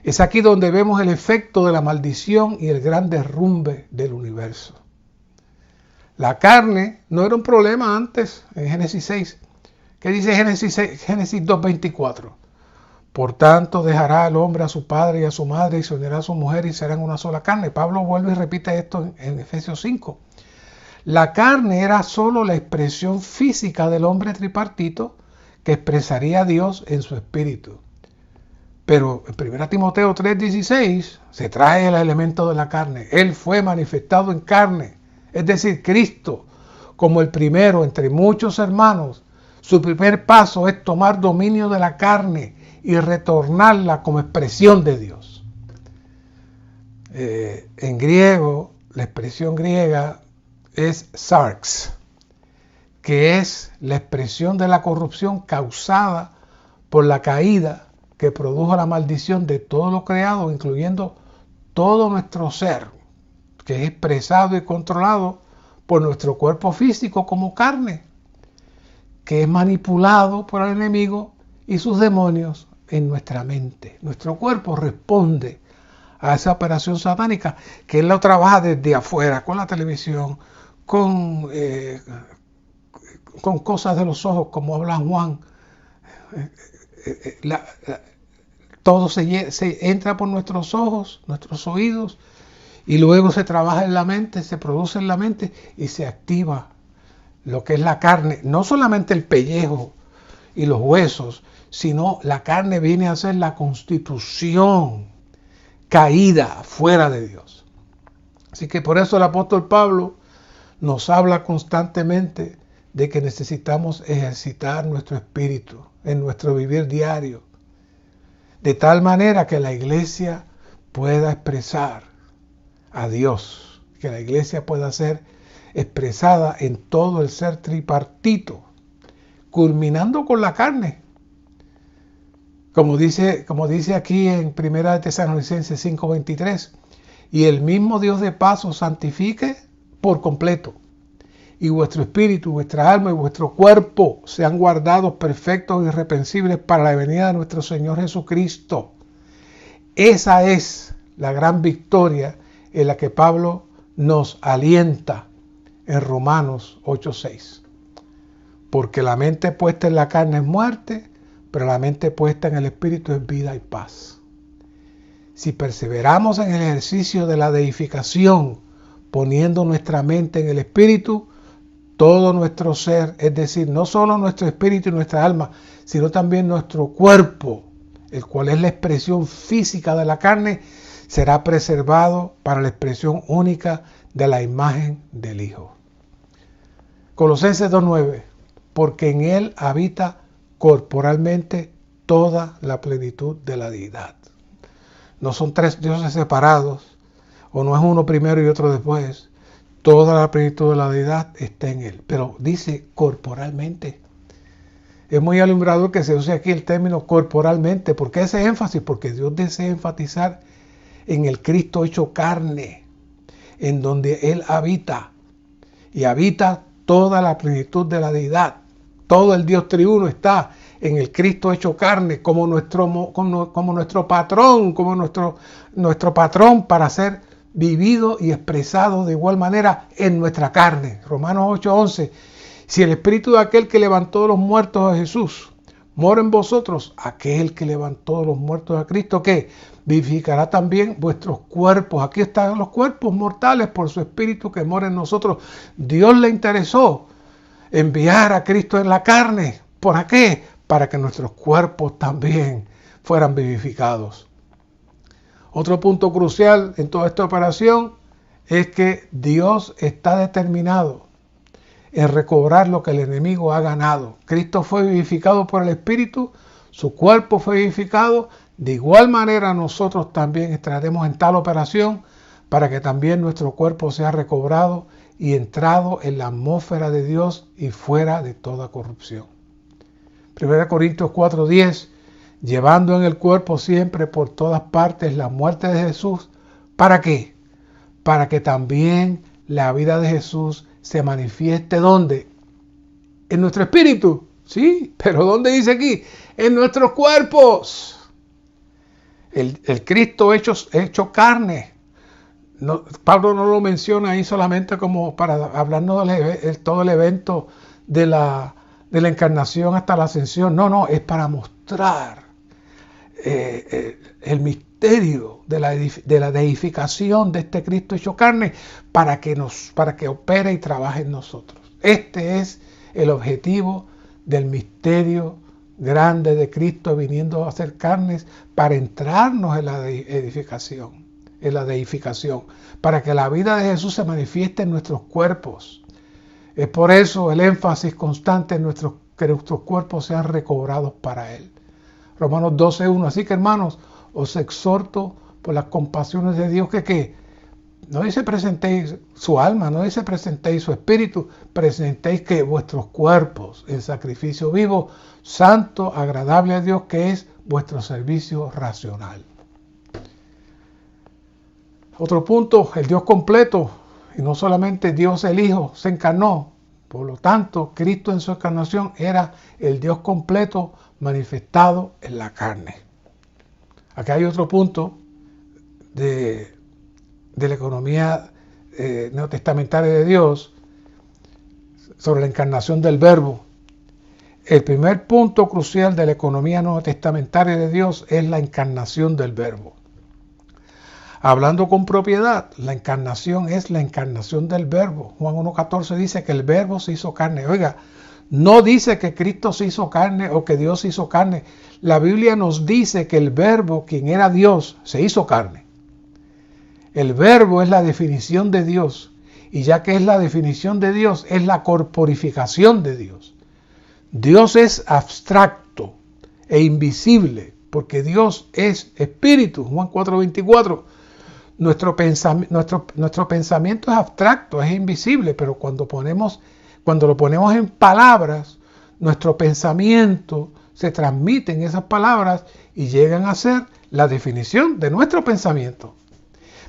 Es aquí donde vemos el efecto de la maldición y el gran derrumbe del universo. La carne no era un problema antes en Génesis 6. ¿Qué dice Génesis 2:24? Por tanto dejará el hombre a su padre y a su madre y se unirá a su mujer y serán una sola carne. Pablo vuelve y repite esto en Efesios 5. La carne era solo la expresión física del hombre tripartito que expresaría a Dios en su espíritu. Pero en 1 Timoteo 3:16 se trae el elemento de la carne. Él fue manifestado en carne, es decir, Cristo, como el primero entre muchos hermanos. Su primer paso es tomar dominio de la carne y retornarla como expresión de Dios. En griego, la expresión griega es sarx, que es la expresión de la corrupción causada por la caída que produjo la maldición de todo lo creado, incluyendo todo nuestro ser, que es expresado y controlado por nuestro cuerpo físico como carne, que es manipulado por el enemigo y sus demonios en nuestra mente. Nuestro cuerpo responde a esa operación satánica que él lo trabaja desde afuera, con la televisión, con cosas de los ojos, como habla Juan. Todo se entra por nuestros ojos, nuestros oídos, y luego se trabaja en la mente, se produce en la mente y se activa lo que es la carne, no solamente el pellejo y los huesos, sino la carne viene a ser la constitución caída fuera de Dios. Así que por eso el apóstol Pablo nos habla constantemente de que necesitamos ejercitar nuestro espíritu en nuestro vivir diario, de tal manera que la iglesia pueda expresar a Dios, que la iglesia pueda ser expresada en todo el ser tripartito, culminando con la carne. Como dice aquí en 1 Tesalonicenses 5:23, y el mismo Dios de paz os santifique por completo, y vuestro espíritu, vuestra alma y vuestro cuerpo sean guardados perfectos e irreprensibles para la venida de nuestro Señor Jesucristo. Esa es la gran victoria en la que Pablo nos alienta en Romanos 8:6. Porque la mente puesta en la carne es muerte, pero la mente puesta en el espíritu es vida y paz. Si perseveramos en el ejercicio de la deificación, poniendo nuestra mente en el espíritu, todo nuestro ser, es decir, no solo nuestro espíritu y nuestra alma, sino también nuestro cuerpo, el cual es la expresión física de la carne, será preservado para la expresión única de la imagen del Hijo. Colosenses 2:9, porque en Él habita corporalmente toda la plenitud de la deidad. No son tres dioses separados, o no es uno primero y otro después. Toda la plenitud de la deidad está en Él, pero dice corporalmente. Es muy alumbrador que se use aquí el término corporalmente. ¿Por qué ese énfasis? Porque Dios desea enfatizar en el Cristo hecho carne, en donde Él habita, y habita toda la plenitud de la deidad. Todo el Dios triuno está en el Cristo hecho carne como nuestro patrón, como nuestro patrón para ser vivido y expresado de igual manera en nuestra carne. Romanos 8:11. Si el espíritu de aquel que levantó de los muertos a Jesús mora en vosotros, aquel que levantó de los muertos a Cristo, ¿qué? Vivificará también vuestros cuerpos. Aquí están los cuerpos mortales por su espíritu que mora en nosotros. Dios le interesó enviar a Cristo en la carne. ¿Por qué? Para que nuestros cuerpos también fueran vivificados. Otro punto crucial en toda esta operación es que Dios está determinado en recobrar lo que el enemigo ha ganado. Cristo fue vivificado por el Espíritu, su cuerpo fue vivificado. De igual manera nosotros también estaremos en tal operación para que también nuestro cuerpo sea recobrado y entrado en la atmósfera de Dios y fuera de toda corrupción. 1 Corintios 4:10, llevando en el cuerpo siempre por todas partes la muerte de Jesús. ¿Para qué? Para que también la vida de Jesús se manifieste. ¿Dónde? En nuestro espíritu. Sí, pero ¿dónde dice aquí? En nuestros cuerpos. El Cristo hecho carne. No, Pablo no lo menciona ahí solamente como para hablarnos de todo el evento de la encarnación hasta la ascensión. No, es para mostrar el misterio de la deificación de este Cristo hecho carne para que opere y trabaje en nosotros. Este es el objetivo del misterio grande de Cristo viniendo a hacer carnes para entrarnos en la deificación, para que la vida de Jesús se manifieste en nuestros cuerpos. Es por eso el énfasis constante en que nuestros cuerpos sean recobrados para Él. Romanos 12:1. Así que, hermanos, os exhorto por las compasiones de Dios que no dice presentéis su alma, no dice presentéis su espíritu, presentéis que vuestros cuerpos en sacrificio vivo, santo, agradable a Dios, que es vuestro servicio racional. Otro punto, el Dios completo, y no solamente Dios el Hijo, se encarnó. Por lo tanto, Cristo en su encarnación era el Dios completo manifestado en la carne. Acá hay otro punto de la economía neotestamentaria de Dios sobre la encarnación del Verbo. El primer punto crucial de la economía neotestamentaria de Dios es la encarnación del Verbo. Hablando con propiedad, la encarnación es la encarnación del Verbo. Juan 1:14 dice que el Verbo se hizo carne. Oiga, no dice que Cristo se hizo carne o que Dios se hizo carne. La Biblia nos dice que el Verbo, quien era Dios, se hizo carne. El Verbo es la definición de Dios. Y ya que es la definición de Dios, es la corporificación de Dios. Dios es abstracto e invisible, porque Dios es espíritu. Juan 4:24. Nuestro pensamiento es abstracto, es invisible, pero cuando lo ponemos en palabras, nuestro pensamiento se transmiten esas palabras y llegan a ser la definición de nuestro pensamiento.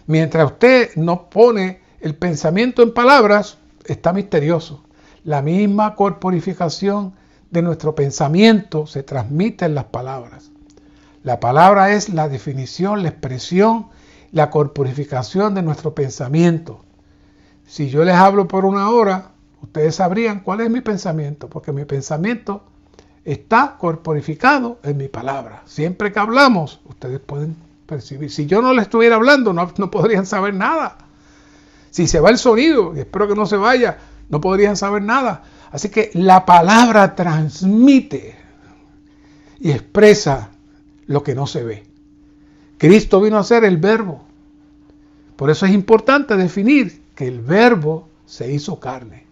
Mientras usted no pone el pensamiento en palabras, está misterioso. La misma corporificación de nuestro pensamiento se transmite en las palabras. La palabra es la definición, la expresión, la corporificación de nuestro pensamiento. Si yo les hablo por 1 hora, ustedes sabrían cuál es mi pensamiento, porque mi pensamiento está corporificado en mi palabra. Siempre que hablamos, ustedes pueden percibir. Si yo no les estuviera hablando, no podrían saber nada. Si se va el sonido, y espero que no se vaya, no podrían saber nada. Así que la palabra transmite y expresa lo que no se ve. Cristo vino a ser el Verbo. Por eso es importante definir que el Verbo se hizo carne.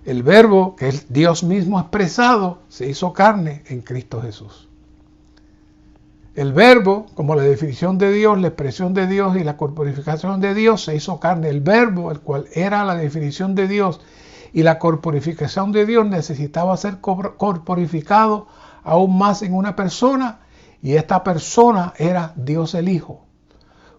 El Verbo, que es Dios mismo expresado, se hizo carne en Cristo Jesús. El Verbo, como la definición de Dios, la expresión de Dios y la corporificación de Dios, se hizo carne. El Verbo, el cual era la definición de Dios y la corporificación de Dios, necesitaba ser corporificado aún más en una persona, y esta persona era Dios el Hijo.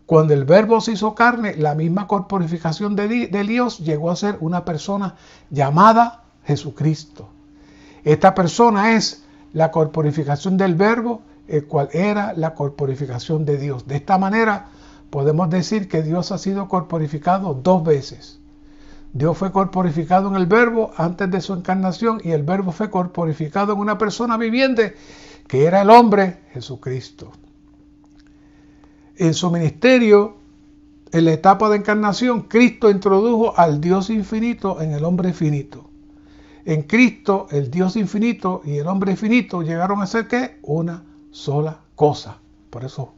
Cuando el Verbo se hizo carne, la misma corporificación de Dios llegó a ser una persona llamada Jesucristo. Esta persona es la corporificación del Verbo, el cual era la corporificación de Dios. De esta manera podemos decir que Dios ha sido corporificado 2 veces. Dios fue corporificado en el Verbo antes de su encarnación, y el Verbo fue corporificado en una persona viviente que era el hombre Jesucristo. En su ministerio, en la etapa de encarnación, Cristo introdujo al Dios infinito en el hombre finito. En Cristo, el Dios infinito y el hombre finito llegaron a ser ¿qué? Una sola cosa. Por eso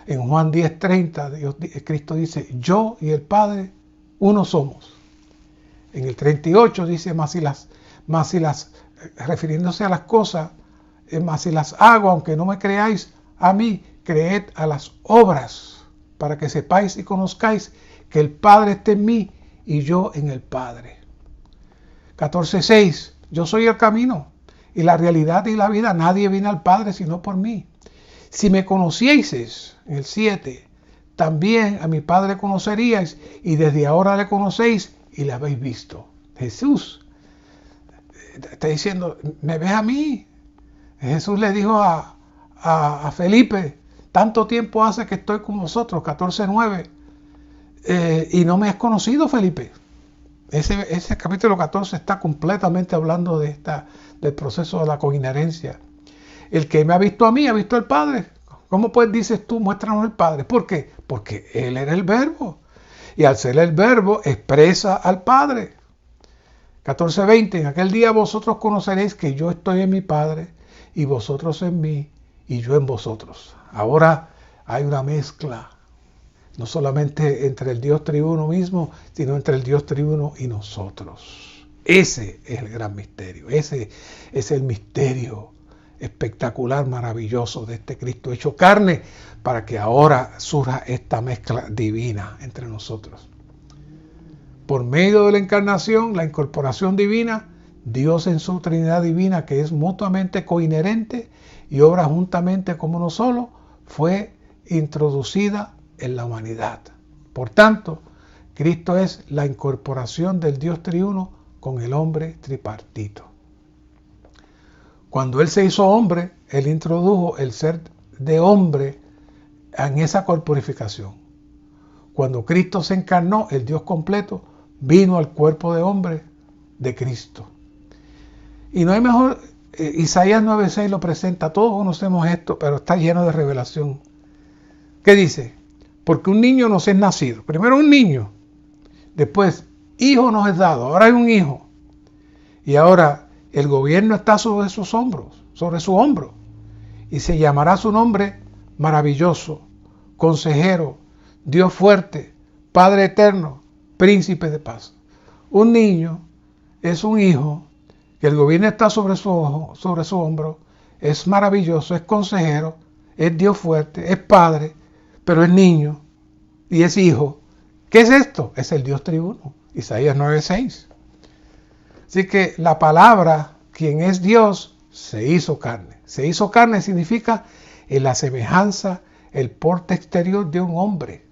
en Juan 10:30 Cristo dice: yo y el Padre uno somos. En el 38 dice: refiriéndose a las cosas, mas si las hago, aunque no me creáis a mí, creed a las obras, para que sepáis y conozcáis que el Padre está en mí y yo en el Padre. 14:6 yo soy el camino y la realidad y la vida. Nadie viene al Padre sino por mí. Si me conocieseis, en el 7, también a mi Padre conoceríais, y desde ahora le conocéis y le habéis visto. Jesús está diciendo: ¿me ves a mí? Jesús le dijo a Felipe: tanto tiempo hace que estoy con vosotros, 14:9, y no me has conocido, Felipe. Ese capítulo 14 está completamente hablando del proceso de la coinherencia. El que me ha visto a mí, ha visto al Padre. ¿Cómo pues dices tú, muéstranos el Padre? ¿Por qué? Porque Él era el Verbo. Y al ser el Verbo, expresa al Padre. 14:20, en aquel día vosotros conoceréis que yo estoy en mi Padre, y vosotros en mí, y yo en vosotros. Ahora hay una mezcla, no solamente entre el Dios triuno mismo, sino entre el Dios triuno y nosotros. Ese es el gran misterio. Ese es el misterio espectacular, maravilloso de este Cristo hecho carne, para que ahora surja esta mezcla divina entre nosotros. Por medio de la encarnación, la incorporación divina, Dios en su Trinidad divina, que es mutuamente coinherente y obra juntamente como uno solo, fue introducida en la humanidad. Por tanto, Cristo es la incorporación del Dios triuno con el hombre tripartito. Cuando Él se hizo hombre, Él introdujo el ser de hombre en esa corporificación. Cuando Cristo se encarnó, el Dios completo vino al cuerpo de hombre de Cristo. Y no hay mejor, Isaías 9:6 lo presenta, todos conocemos esto, pero está lleno de revelación. ¿Qué dice? Porque un niño nos es nacido. Primero un niño, después hijo nos es dado, ahora hay un hijo. Y ahora el gobierno está sobre sus hombros, sobre su hombro. Y se llamará su nombre Maravilloso, Consejero, Dios Fuerte, Padre Eterno, Príncipe de Paz. Un niño es un hijo, que el gobierno está sobre su hombro, es maravilloso, es consejero, es Dios fuerte, es padre, pero es niño y es hijo. ¿Qué es esto? Es el Dios triuno, Isaías 9:6. Así que la palabra, quien es Dios, se hizo carne. Se hizo carne significa en la semejanza, el porte exterior de un hombre.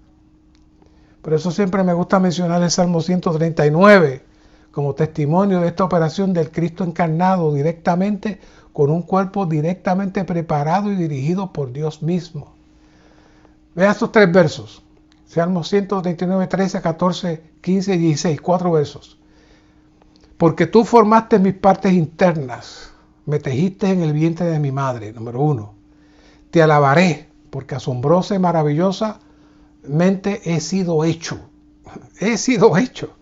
Por eso siempre me gusta mencionar el Salmo 139 como testimonio de esta operación del Cristo encarnado directamente, con un cuerpo directamente preparado y dirigido por Dios mismo. Vea estos 3 versos. Salmo 139, 13, 14, 15 y 16. 4 versos. Porque tú formaste mis partes internas, me tejiste en el vientre de mi madre. Número 1. Te alabaré, porque asombrosa y maravillosamente he sido hecho. He sido hecho.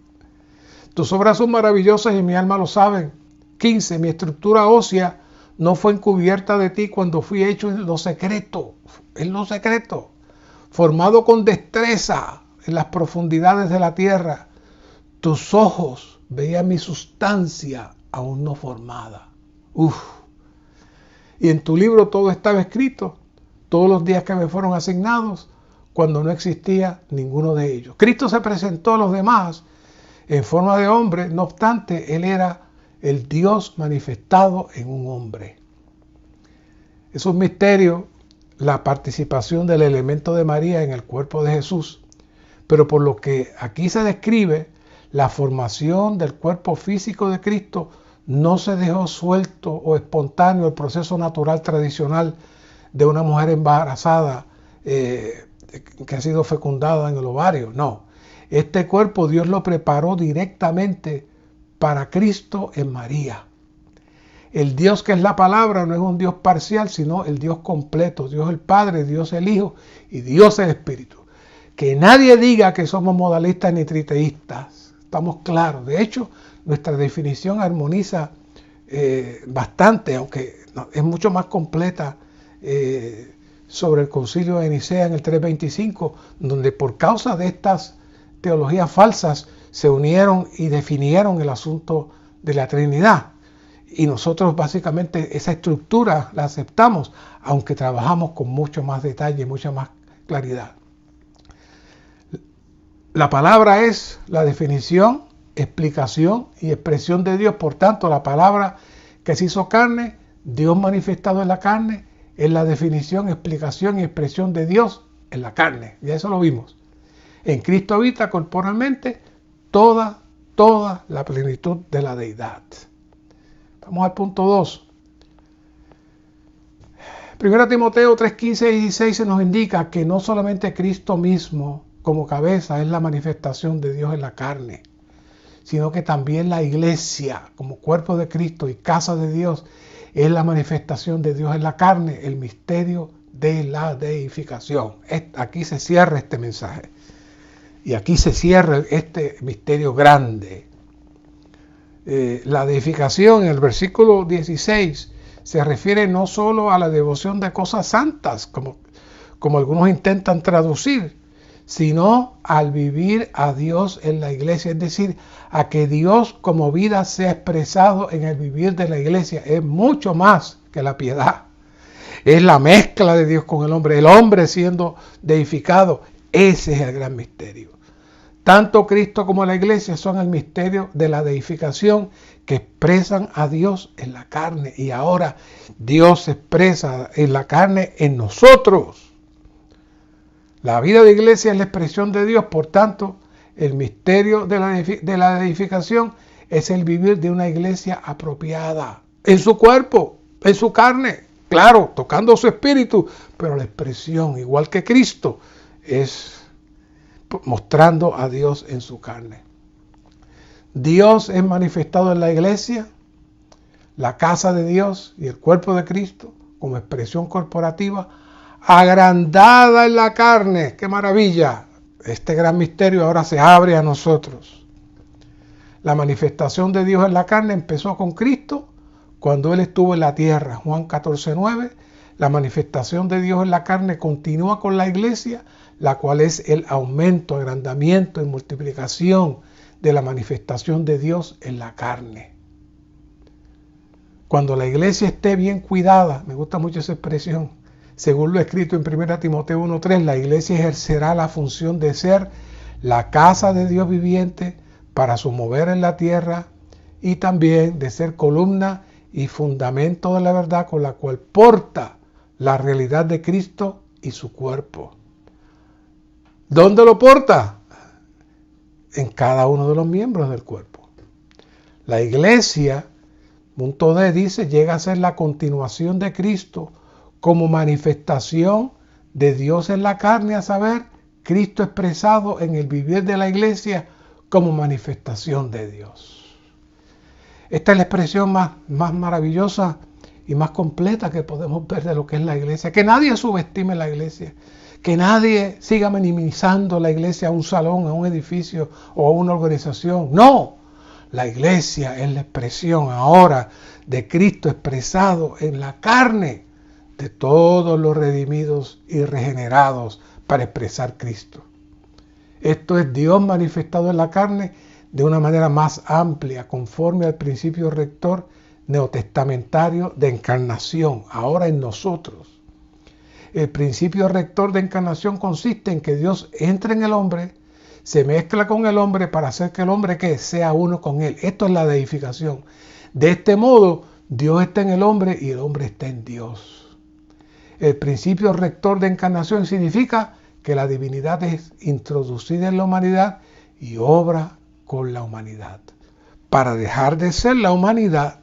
Tus obras son maravillosas y mi alma lo saben. 15. Mi estructura ósea no fue encubierta de ti cuando fui hecho en lo secreto. En lo secreto. Formado con destreza en las profundidades de la tierra. Tus ojos veían mi sustancia aún no formada. Y en tu libro todo estaba escrito, todos los días que me fueron asignados, cuando no existía ninguno de ellos. Cristo se presentó a los demás en forma de hombre, no obstante, Él era el Dios manifestado en un hombre. Es un misterio la participación del elemento de María en el cuerpo de Jesús, pero por lo que aquí se describe, la formación del cuerpo físico de Cristo no se dejó suelto o espontáneo el proceso natural tradicional de una mujer embarazada que ha sido fecundada en el ovario. No, este cuerpo Dios lo preparó directamente para Cristo en María. El Dios que es la palabra no es un Dios parcial, sino el Dios completo. Dios el Padre, Dios el Hijo y Dios el Espíritu. Que nadie diga que somos modalistas ni triteístas. Estamos claros. De hecho, nuestra definición armoniza bastante, aunque es mucho más completa sobre el Concilio de Nicea en el 325, donde por causa de estas teologías falsas se unieron y definieron el asunto de la Trinidad. Y nosotros básicamente esa estructura la aceptamos, aunque trabajamos con mucho más detalle y mucha más claridad. La palabra es la definición, explicación y expresión de Dios. Por tanto, la palabra que se hizo carne, Dios manifestado en la carne, es la definición, explicación y expresión de Dios en la carne. Ya eso lo vimos. En Cristo habita corporalmente toda la plenitud de la deidad. Vamos al punto 2. 1 Timoteo 3, 15 y 16 se nos indica que no solamente Cristo mismo como cabeza es la manifestación de Dios en la carne, sino que también la iglesia como cuerpo de Cristo y casa de Dios es la manifestación de Dios en la carne, el misterio de la deificación. Aquí se cierra este mensaje y aquí se cierra este misterio grande. La deificación en el versículo 16 se refiere no solo a la devoción de cosas santas, como algunos intentan traducir, sino al vivir a Dios en la iglesia, es decir, a que Dios como vida sea expresado en el vivir de la iglesia. Es mucho más que la piedad. Es la mezcla de Dios con el hombre siendo deificado. Ese es el gran misterio. Tanto Cristo como la iglesia son el misterio de la deificación que expresan a Dios en la carne. Y ahora Dios se expresa en la carne en nosotros. La vida de iglesia es la expresión de Dios, por tanto, el misterio de la edificación es el vivir de una iglesia apropiada, en su cuerpo, en su carne, claro, tocando su espíritu, pero la expresión, igual que Cristo, es mostrando a Dios en su carne. Dios es manifestado en la iglesia, la casa de Dios y el cuerpo de Cristo, como expresión corporativa, agrandada en la carne. ¡Qué maravilla! Este gran misterio ahora se abre a nosotros. La manifestación de Dios en la carne empezó con Cristo cuando Él estuvo en la tierra. Juan 14:9. La manifestación de Dios en la carne continúa con la iglesia, la cual es el aumento, agrandamiento y multiplicación de la manifestación de Dios en la carne. Cuando la iglesia esté bien cuidada, me gusta mucho esa expresión, según lo escrito en 1 Timoteo 1:3, la iglesia ejercerá la función de ser la casa de Dios viviente para su mover en la tierra y también de ser columna y fundamento de la verdad con la cual porta la realidad de Cristo y su cuerpo. ¿Dónde lo porta? En cada uno de los miembros del cuerpo. La iglesia, punto D, dice, llega a ser la continuación de Cristo como manifestación de Dios en la carne, a saber, Cristo expresado en el vivir de la iglesia como manifestación de Dios. Esta es la expresión más maravillosa y más completa que podemos ver de lo que es la iglesia. Que nadie subestime la iglesia. Que nadie siga minimizando la iglesia a un salón, a un edificio o a una organización. No, la iglesia es la expresión ahora de Cristo expresado en la carne de todos los redimidos y regenerados para expresar Cristo. Esto es Dios manifestado en la carne de una manera más amplia, conforme al principio rector neotestamentario de encarnación, ahora en nosotros. El principio rector de encarnación consiste en que Dios entra en el hombre, se mezcla con el hombre para hacer que el hombre sea uno con él. Esto es la deificación. De este modo, Dios está en el hombre y el hombre está en Dios. El principio rector de encarnación significa que la divinidad es introducida en la humanidad y obra con la humanidad, para dejar de ser la humanidad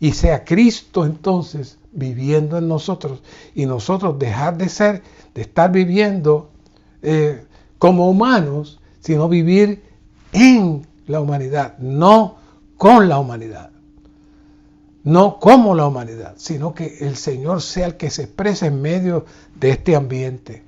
y sea Cristo entonces viviendo en nosotros y nosotros dejar de estar viviendo como humanos, sino vivir en la humanidad, no con la humanidad, no como la humanidad, sino que el Señor sea el que se exprese en medio de este ambiente.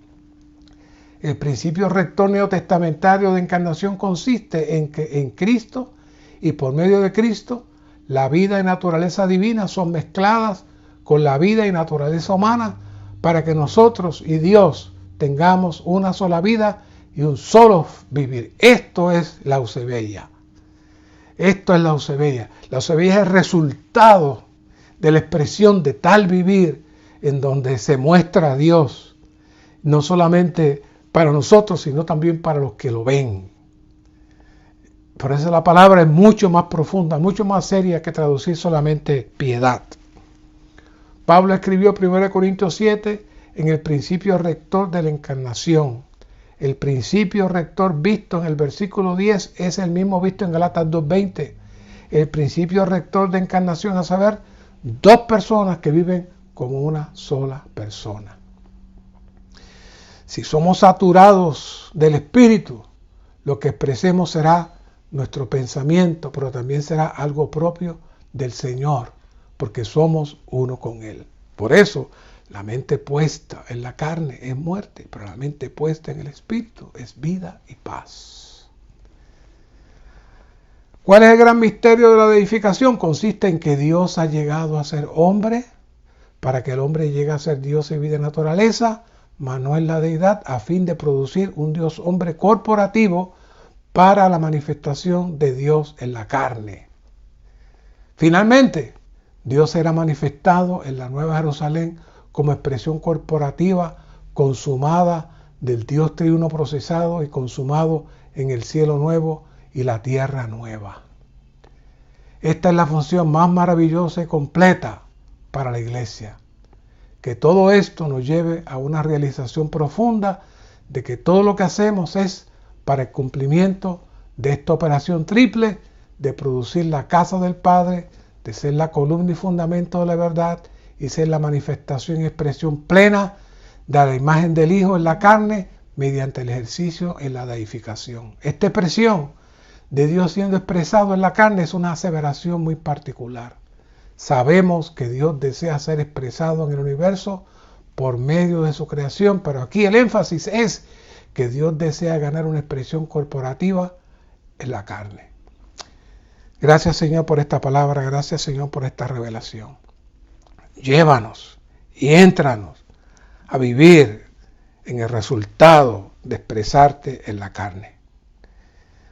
El principio rector neotestamentario de encarnación consiste en que en Cristo y por medio de Cristo la vida y naturaleza divina son mezcladas con la vida y naturaleza humana para que nosotros y Dios tengamos una sola vida y un solo vivir. Esto es la eusebia. Esto es la eusebia. La eusebia es el resultado de la expresión de tal vivir en donde se muestra a Dios, no solamente para nosotros, sino también para los que lo ven. Por eso la palabra es mucho más profunda, mucho más seria que traducir solamente piedad. Pablo escribió 1 Corintios 7 en el principio rector de la encarnación. El principio rector visto en el versículo 10 es el mismo visto en Gálatas 2:20. El principio rector de encarnación, a saber, dos personas que viven como una sola persona. Si somos saturados del Espíritu, lo que expresemos será nuestro pensamiento, pero también será algo propio del Señor, porque somos uno con Él. Por eso, la mente puesta en la carne es muerte, pero la mente puesta en el Espíritu es vida y paz. ¿Cuál es el gran misterio de la deificación? Consiste en que Dios ha llegado a ser hombre, para que el hombre llegue a ser Dios en vida y naturaleza, mas no en la deidad, a fin de producir un Dios hombre corporativo para la manifestación de Dios en la carne. Finalmente, Dios será manifestado en la Nueva Jerusalén como expresión corporativa consumada del Dios triuno procesado y consumado en el cielo nuevo y la tierra nueva. Esta es la función más maravillosa y completa para la iglesia. Que todo esto nos lleve a una realización profunda de que todo lo que hacemos es para el cumplimiento de esta operación triple de producir la casa del Padre, de ser la columna y fundamento de la verdad y ser la manifestación y expresión plena de la imagen del Hijo en la carne mediante el ejercicio en la deificación. Esta expresión de Dios siendo expresado en la carne es una aseveración muy particular. Sabemos que Dios desea ser expresado en el universo por medio de su creación, pero aquí el énfasis es que Dios desea ganar una expresión corporativa en la carne. Gracias, Señor, por esta palabra. Gracias, Señor, por esta revelación. Llévanos y éntranos a vivir en el resultado de expresarte en la carne.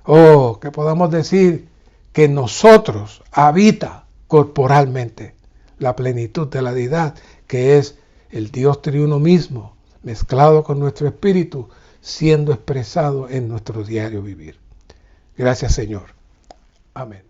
Oh, que podamos decir que en nosotros habita corporalmente la plenitud de la deidad, que es el Dios triuno mismo, mezclado con nuestro espíritu, siendo expresado en nuestro diario vivir. Gracias, Señor. Amén.